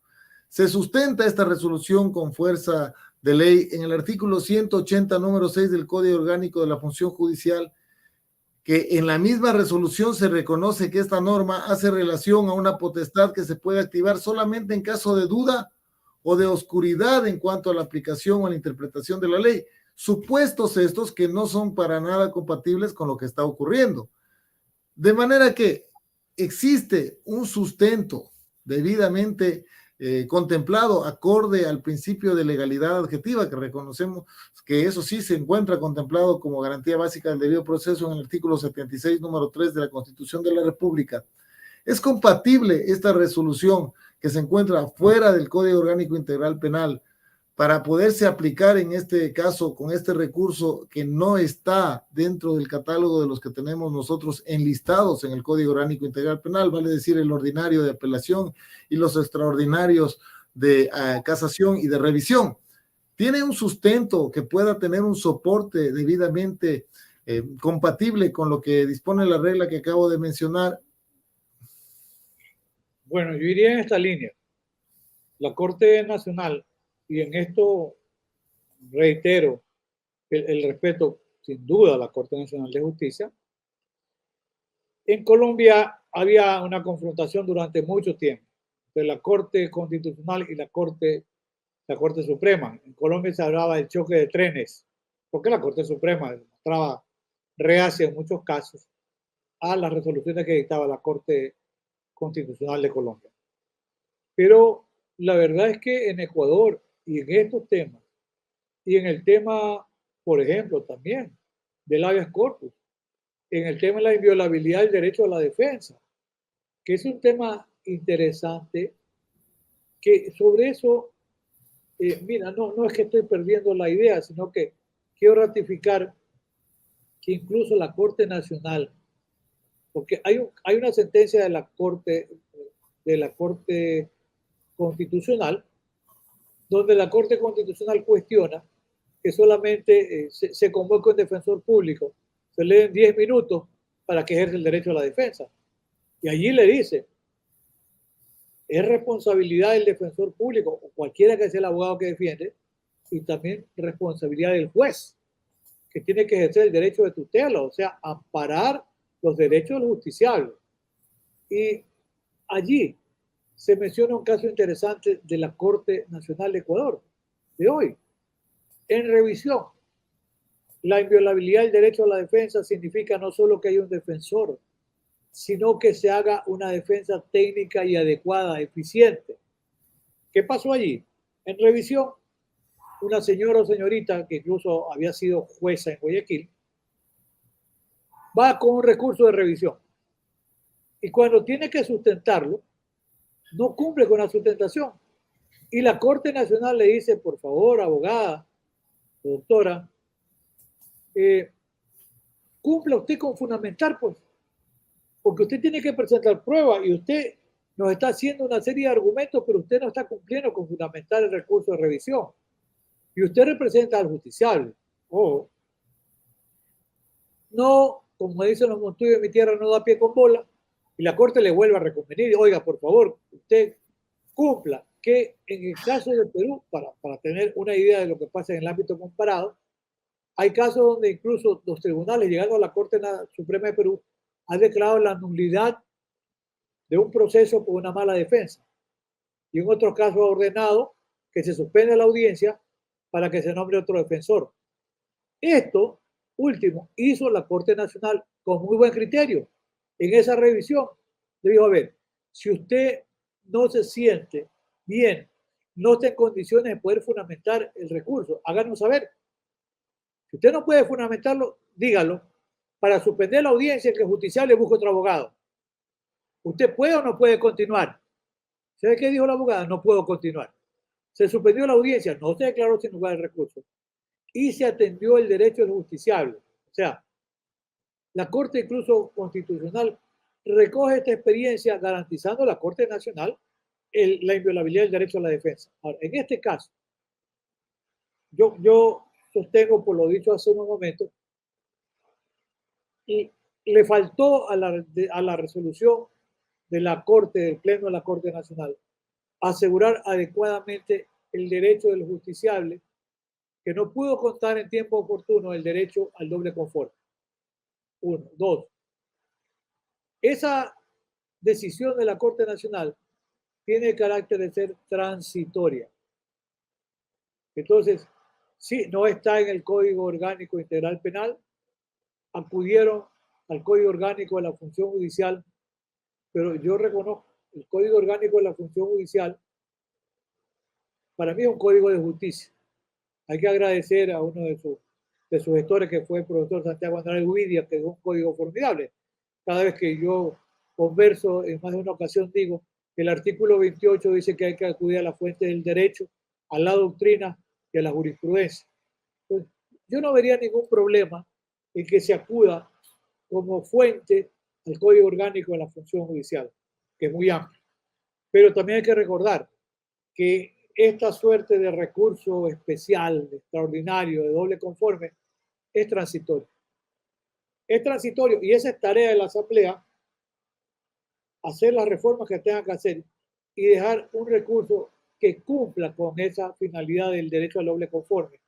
[SPEAKER 1] Se sustenta esta resolución con fuerza de ley en el artículo 180, número 6 del Código Orgánico de la Función Judicial, que en la misma resolución se reconoce que esta norma hace relación a una potestad que se puede activar solamente en caso de duda o de oscuridad en cuanto a la aplicación o la interpretación de la ley, supuestos estos que no son para nada compatibles con lo que está ocurriendo. De manera que existe un sustento debidamente contemplado acorde al principio de legalidad adjetiva, que reconocemos que eso sí se encuentra contemplado como garantía básica del debido proceso en el artículo 76, número 3 de la Constitución de la República. Es compatible esta resolución que se encuentra fuera del Código Orgánico Integral Penal para poderse aplicar en este caso con este recurso que no está dentro del catálogo de los que tenemos nosotros enlistados en el Código Orgánico Integral Penal, vale decir el ordinario de apelación y los extraordinarios de casación y de revisión. Tiene un sustento que pueda tener un soporte debidamente compatible con lo que dispone la regla que acabo de mencionar.
[SPEAKER 2] Bueno, yo iría en esta línea. La Corte Nacional, y en esto reitero el respeto sin duda a la Corte Nacional de Justicia. En Colombia había una confrontación durante mucho tiempo entre la Corte Constitucional y la Corte Suprema. En Colombia se hablaba del choque de trenes, porque la Corte Suprema demostraba reacia en muchos casos a las resoluciones que dictaba la Corte Constitucional de Colombia. Pero la verdad es que en Ecuador y en estos temas, y en el tema, por ejemplo, también del habeas corpus, en el tema de la inviolabilidad del derecho a la defensa, que es un tema interesante, que sobre eso, mira, no es que estoy perdiendo la idea, sino que quiero ratificar que incluso la Corte Nacional, porque hay una sentencia de la Corte Constitucional donde la Corte Constitucional cuestiona que solamente se convoca un defensor público, se le den 10 minutos para que ejerza el derecho a la defensa. Y allí le dice, es responsabilidad del defensor público o cualquiera que sea el abogado que defiende, y también responsabilidad del juez, que tiene que ejercer el derecho de tutela, o sea, amparar los derechos del justiciable. Y allí se menciona un caso interesante de la Corte Nacional de Ecuador, de hoy. En revisión, la inviolabilidad del derecho a la defensa significa no solo que haya un defensor, sino que se haga una defensa técnica y adecuada, eficiente. ¿Qué pasó allí? En revisión, una señora o señorita que incluso había sido jueza en Guayaquil, va con un recurso de revisión y cuando tiene que sustentarlo, no cumple con la sustentación. Y la Corte Nacional le dice, por favor, abogada, doctora, cumpla usted con fundamentar, pues, porque usted tiene que presentar pruebas y usted nos está haciendo una serie de argumentos, pero usted no está cumpliendo con fundamentar el recurso de revisión. Y usted representa al justiciable. O no, como dicen los montuios de mi tierra, no da pie con bola, y la Corte le vuelve a reconvenir, oiga, por favor, usted cumpla, que en el caso de Perú, para tener una idea de lo que pasa en el ámbito comparado, hay casos donde incluso los tribunales, llegando a la Corte Suprema de Perú, han declarado la nulidad de un proceso por una mala defensa. Y en otros casos ha ordenado que se suspenda la audiencia para que se nombre otro defensor. Esto último hizo la Corte Nacional con muy buen criterio. En esa revisión le dijo, a ver, si usted no se siente bien, no está en condiciones de poder fundamentar el recurso, háganos saber. Si usted no puede fundamentarlo, dígalo, para suspender la audiencia que el justiciable busque otro abogado. ¿Usted puede o no puede continuar? ¿Sabe qué dijo la abogada? No puedo continuar. Se suspendió la audiencia, no se declaró sin lugar de recurso y se atendió el derecho del justiciable. O sea, la Corte incluso Constitucional recoge esta experiencia garantizando a la Corte Nacional la inviolabilidad del derecho a la defensa. Ahora, en este caso, yo sostengo, por lo dicho hace unos momentos, y le faltó a la resolución de la Corte, del Pleno de la Corte Nacional, asegurar adecuadamente el derecho del justiciable, que no pudo contar en tiempo oportuno el derecho al doble confort. Uno. Dos. Esa decisión de la Corte Nacional tiene el carácter de ser transitoria. Entonces, sí, no está en el Código Orgánico Integral Penal, acudieron al Código Orgánico de la Función Judicial, pero yo reconozco el Código Orgánico de la Función Judicial, para mí es un código de justicia. Hay que agradecer a uno de sus gestores, que fue el profesor Santiago Andrade Huidia, que es un código formidable. Cada vez que yo converso, en más de una ocasión digo que el artículo 28 dice que hay que acudir a la fuente del derecho, a la doctrina y a la jurisprudencia. Entonces, yo no vería ningún problema en que se acuda como fuente al Código Orgánico de la Función Judicial, que es muy amplio. Pero también hay que recordar que esta suerte de recurso especial, extraordinario, de doble conforme, es transitorio. Es transitorio y esa es tarea de la Asamblea, hacer las reformas que tengan que hacer y dejar un recurso que cumpla con esa finalidad del derecho al doble conforme.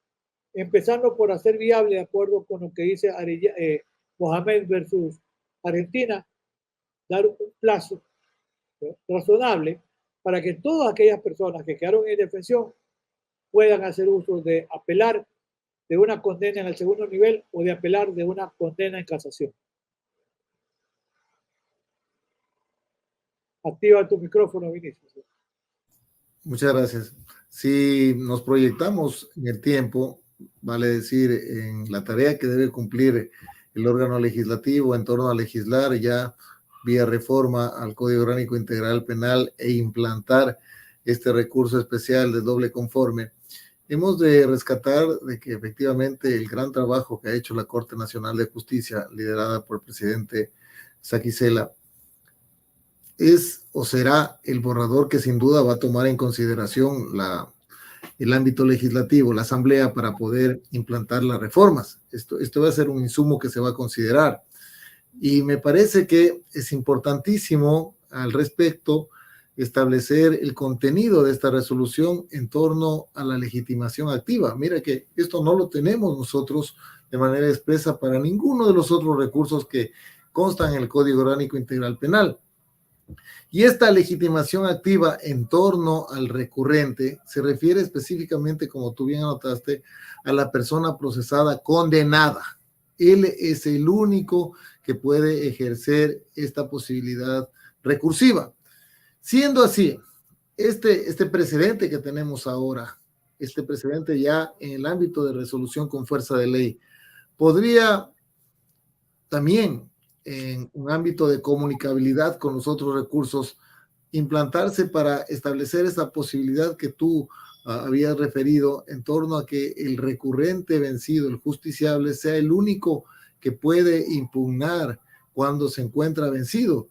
[SPEAKER 2] Empezando por hacer viable, de acuerdo con lo que dice Mohamed versus Argentina, dar un plazo razonable para que todas aquellas personas que quedaron en indefensión puedan hacer uso de apelar de una condena en el segundo nivel o de apelar de una condena en casación. Activa tu micrófono, Vinicius.
[SPEAKER 1] Muchas gracias. Si nos proyectamos en el tiempo, vale decir, en la tarea que debe cumplir el órgano legislativo en torno a legislar ya vía reforma al Código Orgánico Integral Penal e implantar este recurso especial de doble conforme, hemos de rescatar de que efectivamente el gran trabajo que ha hecho la Corte Nacional de Justicia, liderada por el presidente Saquicela, es o será el borrador que sin duda va a tomar en consideración el ámbito legislativo, la Asamblea, para poder implantar las reformas. Esto va a ser un insumo que se va a considerar. Y me parece que es importantísimo al respecto establecer el contenido de esta resolución en torno a la legitimación activa. Mira que esto no lo tenemos nosotros de manera expresa para ninguno de los otros recursos que constan en el Código Orgánico Integral Penal. Y esta legitimación activa en torno al recurrente se refiere específicamente, como tú bien anotaste, a la persona procesada condenada. Él es el único que puede ejercer esta posibilidad recursiva. Siendo así, este precedente que tenemos ahora, este precedente ya en el ámbito de resolución con fuerza de ley, podría también en un ámbito de comunicabilidad con los otros recursos implantarse para establecer esa posibilidad que tú habías referido en torno a que el recurrente vencido, el justiciable, sea el único que puede impugnar cuando se encuentra vencido.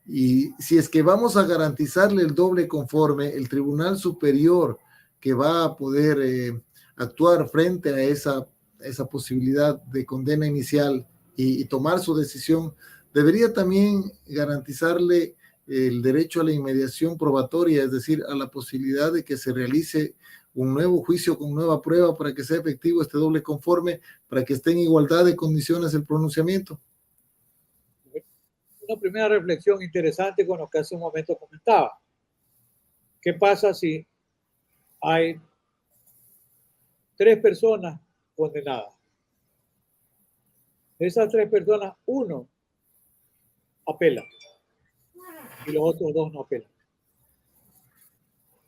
[SPEAKER 1] Y si es que vamos a garantizarle el doble conforme, el Tribunal Superior que va a poder actuar frente a esa posibilidad de condena inicial y tomar su decisión, debería también garantizarle el derecho a la inmediación probatoria, es decir, a la posibilidad de que se realice un nuevo juicio con nueva prueba para que sea efectivo este doble conforme, para que esté en igualdad de condiciones el pronunciamiento.
[SPEAKER 2] Una primera reflexión interesante con lo que hace un momento comentaba. ¿Qué pasa si hay 3 personas condenadas? De esas 3 personas, uno apela y los otros 2 no apelan.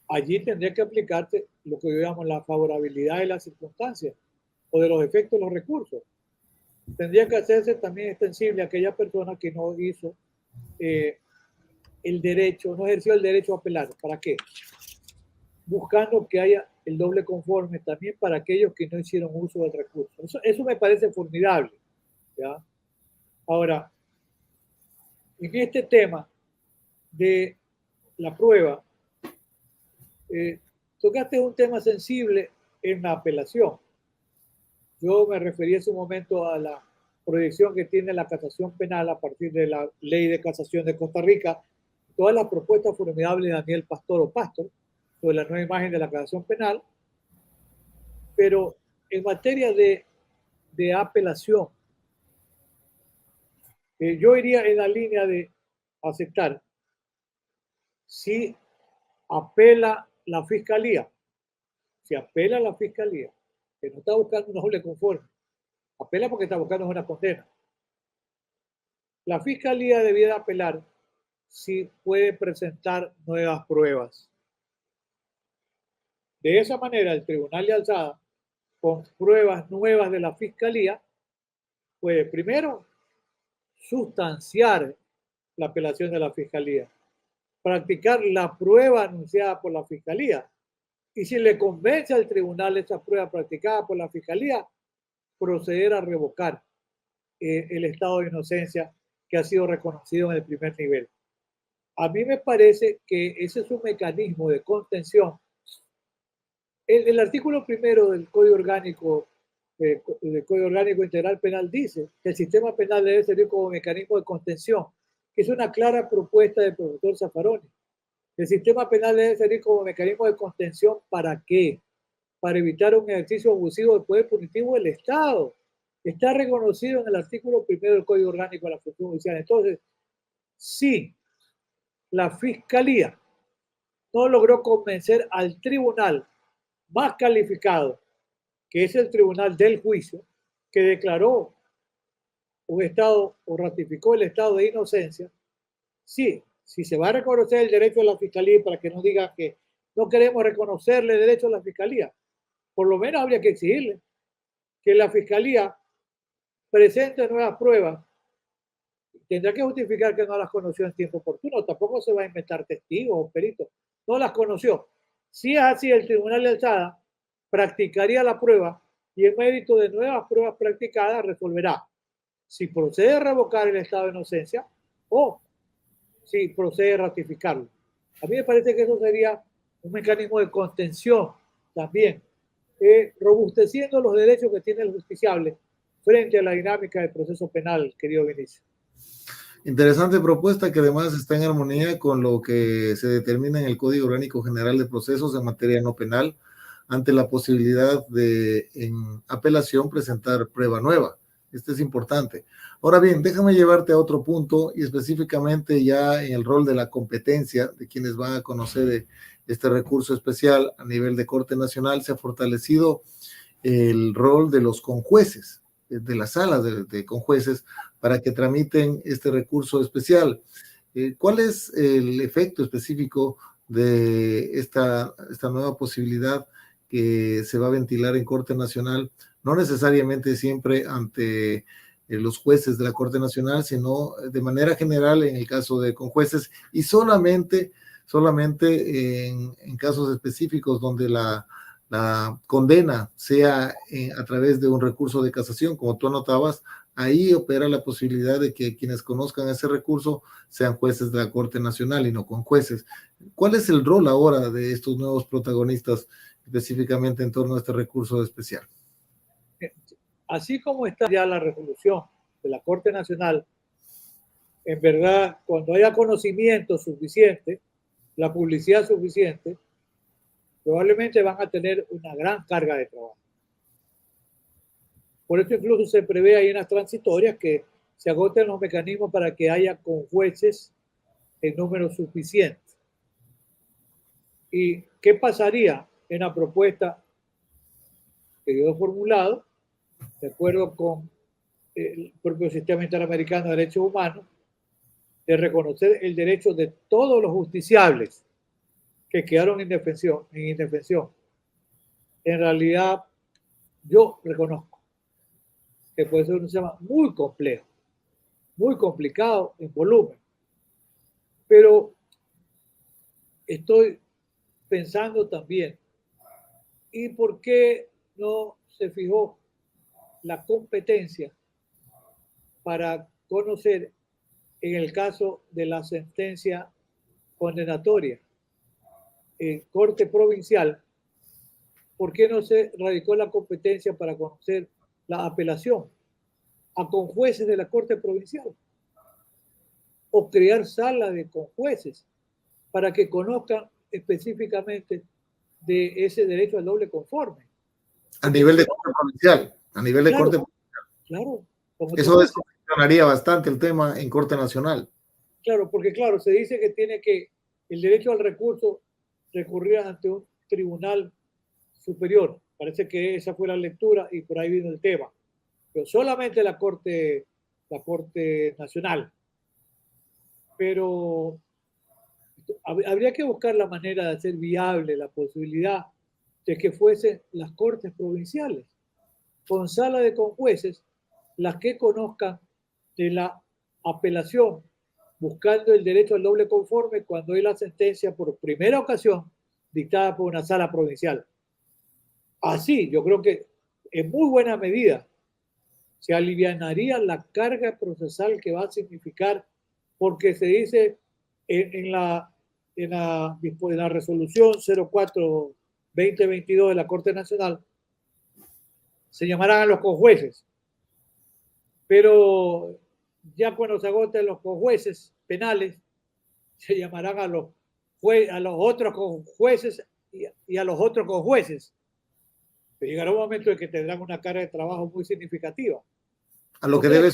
[SPEAKER 2] Allí tendría que aplicarte lo que yo llamo la favorabilidad de las circunstancias o de los efectos de los recursos. Tendría que hacerse también extensible a aquella persona que no hizo el derecho, no ejerció el derecho a apelar. ¿Para qué? Buscando que haya el doble conforme también para aquellos que no hicieron uso del recurso. Eso me parece formidable, ¿ya? Ahora, en este tema de la prueba, tocaste un tema sensible en la apelación. Yo me referí hace un momento a la proyección que tiene la casación penal a partir de la ley de casación de Costa Rica, todas las propuestas formidables de Daniel Pastor o Pastor sobre la nueva imagen de la casación penal, pero en materia de apelación, yo iría en la línea de aceptar si apela la fiscalía, que no está buscando un doble conforme, apela porque está buscando una condena. La fiscalía debiera apelar si puede presentar nuevas pruebas. De esa manera, el tribunal de alzada, con pruebas nuevas de la fiscalía, puede primero sustanciar la apelación de la fiscalía, practicar la prueba anunciada por la fiscalía, y si le convence al tribunal esa prueba practicada por la fiscalía, proceder a revocar el estado de inocencia que ha sido reconocido en el primer nivel. A mí me parece que ese es un mecanismo de contención. El artículo primero del Código Orgánico, del Código Orgánico Integral Penal dice que el sistema penal debe servir como mecanismo de contención, que es una clara propuesta del profesor Zaffaroni. El sistema penal debe servir como mecanismo de contención, ¿para qué? Para evitar un ejercicio abusivo del poder punitivo del Estado. Está reconocido en el artículo primero del Código Orgánico de la Función Judicial. Entonces, si la Fiscalía no logró convencer al tribunal más calificado, que es el tribunal del juicio, que declaró un estado o ratificó el estado de inocencia, sí, si se va a reconocer el derecho de la fiscalía, para que no digan que no queremos reconocerle el derecho a la fiscalía, por lo menos habría que exigirle que la fiscalía presente nuevas pruebas. Tendrá que justificar que no las conoció en tiempo oportuno. Tampoco se va a inventar testigos o peritos. No las conoció. Si es así, el tribunal de alzada practicaría la prueba y en mérito de nuevas pruebas practicadas resolverá si procede a revocar el estado de inocencia o si procede a ratificarlo. A mí me parece que eso sería un mecanismo de contención también, robusteciendo los derechos que tiene el justiciable frente a la dinámica del proceso penal, querido Vinicio.
[SPEAKER 1] Interesante propuesta que además está en armonía con lo que se determina en el Código Orgánico General de Procesos en materia no penal, ante la posibilidad de, en apelación, presentar prueba nueva. Esto es importante. Ahora bien, déjame llevarte a otro punto y específicamente ya en el rol de la competencia de quienes van a conocer este recurso especial a nivel de Corte Nacional. Se ha fortalecido el rol de los conjueces, de las salas de conjueces, para que tramiten este recurso especial. ¿Cuál es el efecto específico de esta nueva posibilidad que se va a ventilar en Corte Nacional? No necesariamente siempre ante los jueces de la Corte Nacional, sino de manera general en el caso de conjueces y solamente en casos específicos donde la condena sea a través de un recurso de casación, como tú anotabas. Ahí opera la posibilidad de que quienes conozcan ese recurso sean jueces de la Corte Nacional y no con jueces. ¿Cuál es el rol ahora de estos nuevos protagonistas específicamente en torno a este recurso especial?
[SPEAKER 2] Así como está ya la resolución de la Corte Nacional, en verdad, cuando haya conocimiento suficiente, la publicidad suficiente, probablemente van a tener una gran carga de trabajo. Por eso incluso se prevé ahí unas transitorias que se agoten los mecanismos para que haya con jueces en número suficiente. ¿Y qué pasaría en la propuesta que yo he formulado, de acuerdo con el propio Sistema Interamericano de Derechos Humanos, de reconocer el derecho de todos los justiciables que quedaron en indefensión? En realidad, yo reconozco que puede ser un tema muy complejo, muy complicado en volumen, pero estoy pensando también, ¿y por qué no se fijó la competencia para conocer en el caso de la sentencia condenatoria en Corte Provincial? ¿Por qué no se radicó la competencia para conocer la apelación a conjueces de la Corte Provincial? O crear salas de conjueces para que conozcan específicamente de ese derecho al doble conforme.
[SPEAKER 1] A nivel de Corte Provincial, a nivel de Corte Provincial.
[SPEAKER 2] Claro.
[SPEAKER 1] Eso descongestionaría bastante el tema en Corte Nacional.
[SPEAKER 2] Claro, porque claro, se dice que tiene que el derecho al recurso recurrir ante un tribunal superior. Parece que esa fue la lectura y por ahí vino el tema. Pero solamente la Corte Nacional. Pero habría que buscar la manera de hacer viable la posibilidad de que fuesen las Cortes Provinciales, con sala de conjueces, las que conozcan de la apelación, buscando el derecho al doble conforme cuando hay la sentencia por primera ocasión dictada por una sala provincial. Así, yo creo que en muy buena medida se alivianaría la carga procesal que va a significar, porque se dice en la resolución 04-2022 de la Corte Nacional, se llamarán a los conjueces, pero ya cuando se agoten los conjueces penales, se llamarán a los otros conjueces y a los otros conjueces. Pero llegará un momento en que tendrán una carga de trabajo muy significativa.
[SPEAKER 1] A lo que debe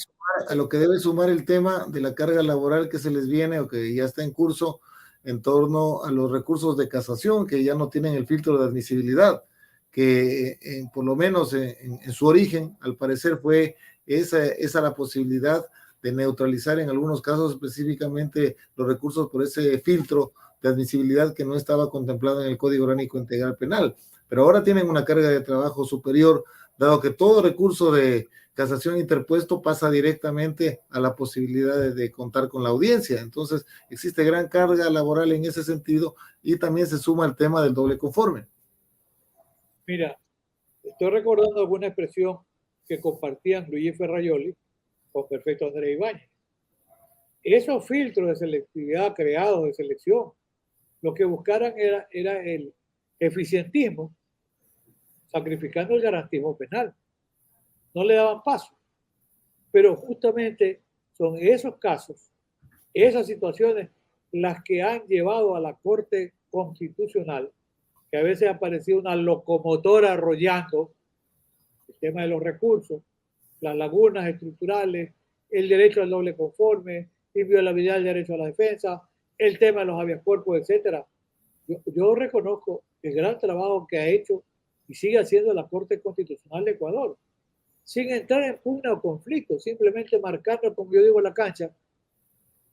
[SPEAKER 1] sumar el tema de la carga laboral que se les viene o que ya está en curso en torno a los recursos de casación que ya no tienen el filtro de admisibilidad, que por lo menos en su origen, al parecer fue esa la posibilidad de neutralizar en algunos casos específicamente los recursos por ese filtro de admisibilidad que no estaba contemplado en el Código Orgánico Integral Penal. Pero ahora tienen una carga de trabajo superior, dado que todo recurso de casación interpuesto pasa directamente a la posibilidad de contar con la audiencia. Entonces, existe gran carga laboral en ese sentido y también se suma el tema del doble conforme.
[SPEAKER 2] Mira, estoy recordando alguna expresión que compartían Luigi Ferraioli con Perfecto Andrés Ibáñez. Esos filtros de selectividad creados de selección, lo que buscaran era el eficientismo sacrificando el garantismo penal. No le daban paso. Pero justamente son esos casos, esas situaciones, las que han llevado a la Corte Constitucional, que a veces ha parecido una locomotora arrollando el tema de los recursos, las lagunas estructurales, el derecho al doble conforme, inviolabilidad del derecho a la defensa, el tema de los habeas corpus, etc. Yo reconozco el gran trabajo que ha hecho y sigue haciendo la Corte Constitucional de Ecuador, sin entrar en pugna o conflicto, simplemente marcando, como yo digo, la cancha.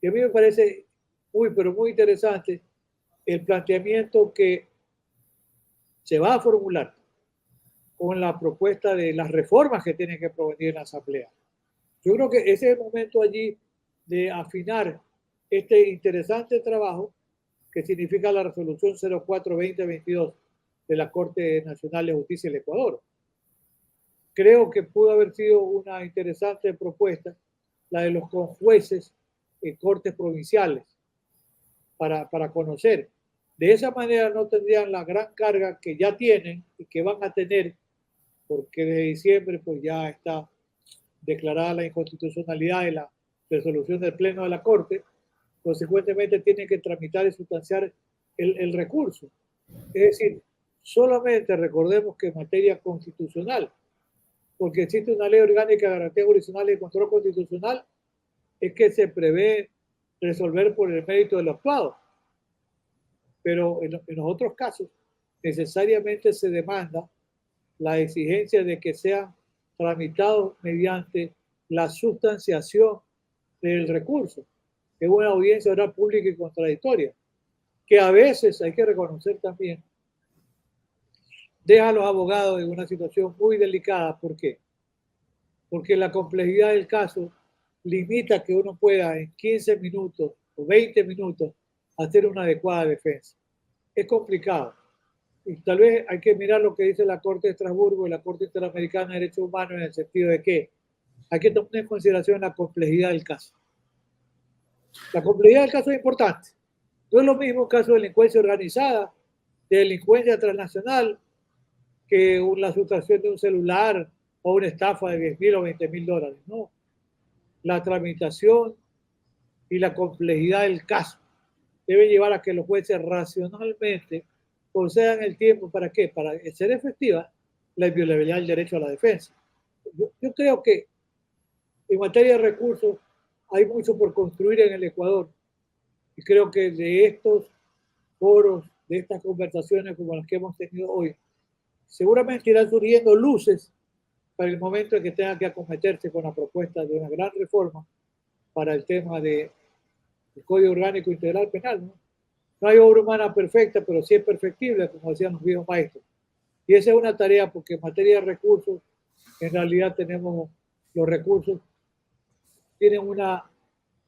[SPEAKER 2] Y a mí me parece pero muy interesante el planteamiento que se va a formular con la propuesta de las reformas que tienen que provenir en la Asamblea. Yo creo que ese es el momento allí de afinar este interesante trabajo que significa la resolución 04-2022 de la Corte Nacional de Justicia del Ecuador. Creo que pudo haber sido una interesante propuesta la de los conjueces en cortes provinciales para conocer. De esa manera no tendrían la gran carga que ya tienen y que van a tener, porque desde diciembre pues ya está declarada la inconstitucionalidad de la resolución del Pleno de la Corte. Consecuentemente tienen que tramitar y sustanciar el recurso. Es decir, solamente recordemos que en materia constitucional, porque existe una ley orgánica de garantías jurisdiccionales y control constitucional, es que se prevé resolver por el mérito del actuado. Pero en los otros casos, necesariamente se demanda la exigencia de que sean tramitados mediante la sustanciación del recurso, que es una audiencia oral pública y contradictoria, que a veces, hay que reconocer también, deja a los abogados en una situación muy delicada. ¿Por qué? Porque la complejidad del caso limita que uno pueda en 15 minutos o 20 minutos hacer una adecuada defensa. Es complicado. Y tal vez hay que mirar lo que dice la Corte de Estrasburgo y la Corte Interamericana de Derechos Humanos, en el sentido de que hay que tomar en consideración la complejidad del caso. La complejidad del caso es importante. No es lo mismo un caso de delincuencia organizada, de delincuencia transnacional, que la sustracción de un celular o una estafa de $10,000 o $20,000. No. La tramitación y la complejidad del caso debe llevar a que los jueces racionalmente concedan el tiempo. ¿Para qué? Para ser efectiva la inviolabilidad del derecho a la defensa. Yo creo que en materia de recursos hay mucho por construir en el Ecuador, y creo que de estos foros, de estas conversaciones como las que hemos tenido hoy, seguramente irán surgiendo luces para el momento en que tenga que acometerse con la propuesta de una gran reforma para el tema del Código Orgánico Integral Penal, ¿no? No hay obra humana perfecta, pero sí es perfectible, como decían los viejos maestros. Y esa es una tarea, porque en materia de recursos, en realidad tenemos los recursos, tienen una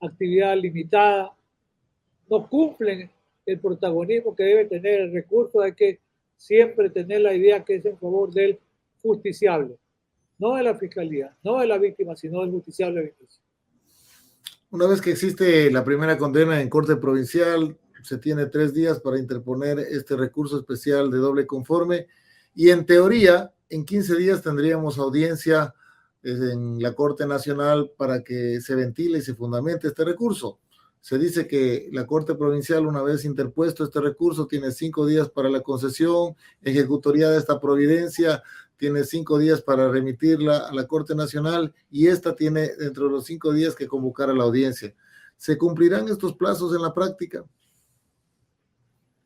[SPEAKER 2] actividad limitada, no cumplen el protagonismo que debe tener el recurso. Hay que siempre tener la idea que es en favor del justiciable, no de la fiscalía, no de la víctima, sino del justiciable victimario.
[SPEAKER 1] Una vez que existe la primera condena en corte provincial, se tiene 3 días para interponer este recurso especial de doble conforme, y en teoría en 15 días tendríamos audiencia en la Corte Nacional para que se ventile y se fundamente este recurso. Se dice que la Corte Provincial, una vez interpuesto este recurso, tiene 5 días para la concesión, ejecutoría de esta providencia, tiene 5 días para remitirla a la Corte Nacional, y esta tiene dentro de los 5 días que convocar a la audiencia. ¿Se cumplirán estos plazos en la práctica?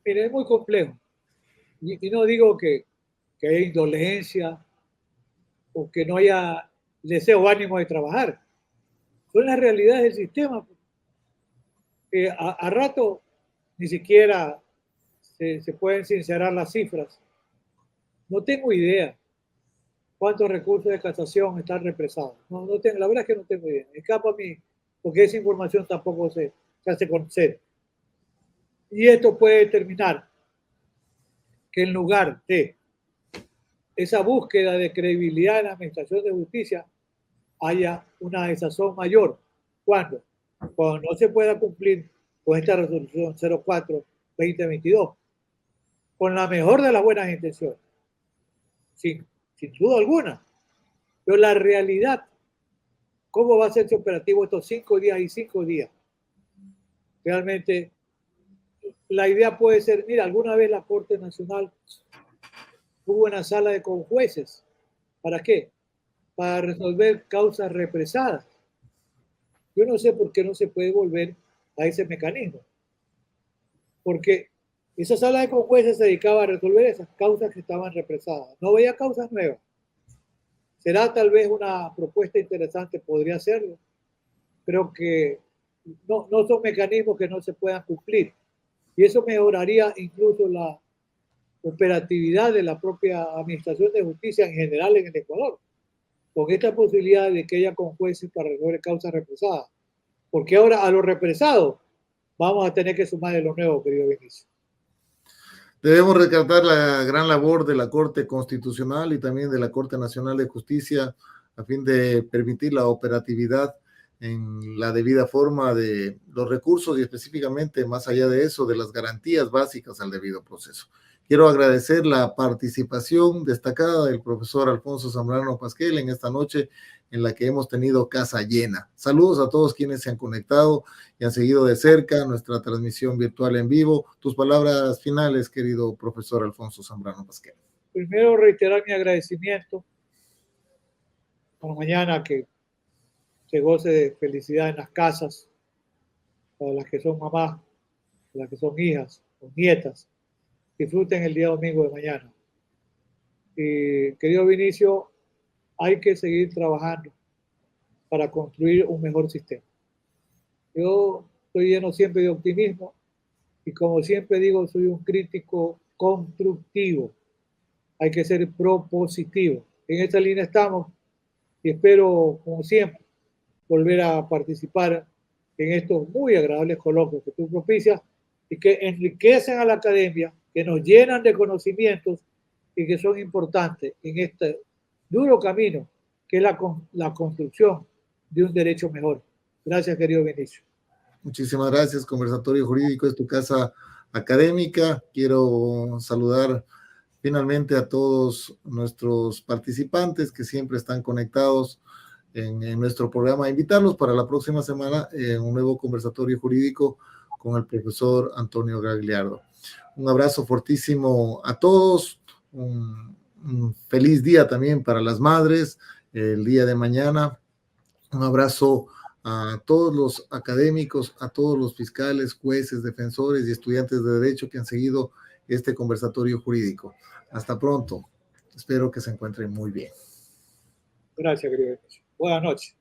[SPEAKER 2] Mire, es muy complejo. Y no digo que haya indolencia o que no haya deseo o ánimo de trabajar. Son las realidades del sistema. A rato ni siquiera se pueden sincerar las cifras. No tengo idea cuántos recursos de casación están represados. No tengo, la verdad es que no tengo idea. Escapa a mí, porque esa información tampoco se hace conocer. Y esto puede determinar que en lugar de esa búsqueda de credibilidad en la administración de justicia, haya una desazón mayor. ¿Cuándo? Cuando no se pueda cumplir con esta resolución 04-2022, con la mejor de las buenas intenciones, sin duda alguna. Pero la realidad, ¿cómo va a ser operativo estos 5 días y 5 días? Realmente, la idea puede ser, mira, alguna vez la Corte Nacional hubo una sala de conjueces. ¿Para qué? Para resolver causas represadas. Yo no sé por qué no se puede volver a ese mecanismo. Porque esa sala de conjueces se dedicaba a resolver esas causas que estaban represadas. No veía causas nuevas. Será tal vez una propuesta interesante, podría serlo. Creo que no son mecanismos que no se puedan cumplir. Y eso mejoraría incluso la operatividad de la propia Administración de Justicia en general en el Ecuador, con esta posibilidad de que haya conjueces para resolver causas represadas. Porque ahora a los represados vamos a tener que sumarle lo nuevo, querido Vinicio.
[SPEAKER 1] Debemos rescatar la gran labor de la Corte Constitucional y también de la Corte Nacional de Justicia a fin de permitir la operatividad en la debida forma de los recursos y específicamente, más allá de eso, de las garantías básicas al debido proceso. Quiero agradecer la participación destacada del profesor Alfonso Zambrano Pasquel en esta noche en la que hemos tenido casa llena. Saludos a todos quienes se han conectado y han seguido de cerca nuestra transmisión virtual en vivo. Tus palabras finales, querido profesor Alfonso Zambrano Pasquel.
[SPEAKER 2] Primero, reiterar mi agradecimiento por mañana, que se goce de felicidad en las casas, para las que son mamás, para las que son hijas o nietas. Disfruten el día domingo de mañana. Y, querido Vinicio, hay que seguir trabajando para construir un mejor sistema. Yo estoy lleno siempre de optimismo y, como siempre digo, soy un crítico constructivo. Hay que ser propositivo. En esta línea estamos y espero, como siempre, volver a participar en estos muy agradables coloquios que tú propicias y que enriquecen a la academia, que nos llenan de conocimientos y que son importantes en este duro camino que es la construcción de un derecho mejor. Gracias, querido Vinicio.
[SPEAKER 1] Muchísimas gracias. Conversatorio Jurídico es tu casa académica. Quiero saludar finalmente a todos nuestros participantes que siempre están conectados en nuestro programa. Invitarlos para la próxima semana en un nuevo conversatorio jurídico con el profesor Antonio Gagliardo. Un abrazo fortísimo a todos. Un feliz día también para las madres el día de mañana. Un abrazo a todos los académicos, a todos los fiscales, jueces, defensores y estudiantes de derecho que han seguido este conversatorio jurídico. Hasta pronto. Espero que se encuentren muy bien.
[SPEAKER 2] Gracias, querido. Buenas noches.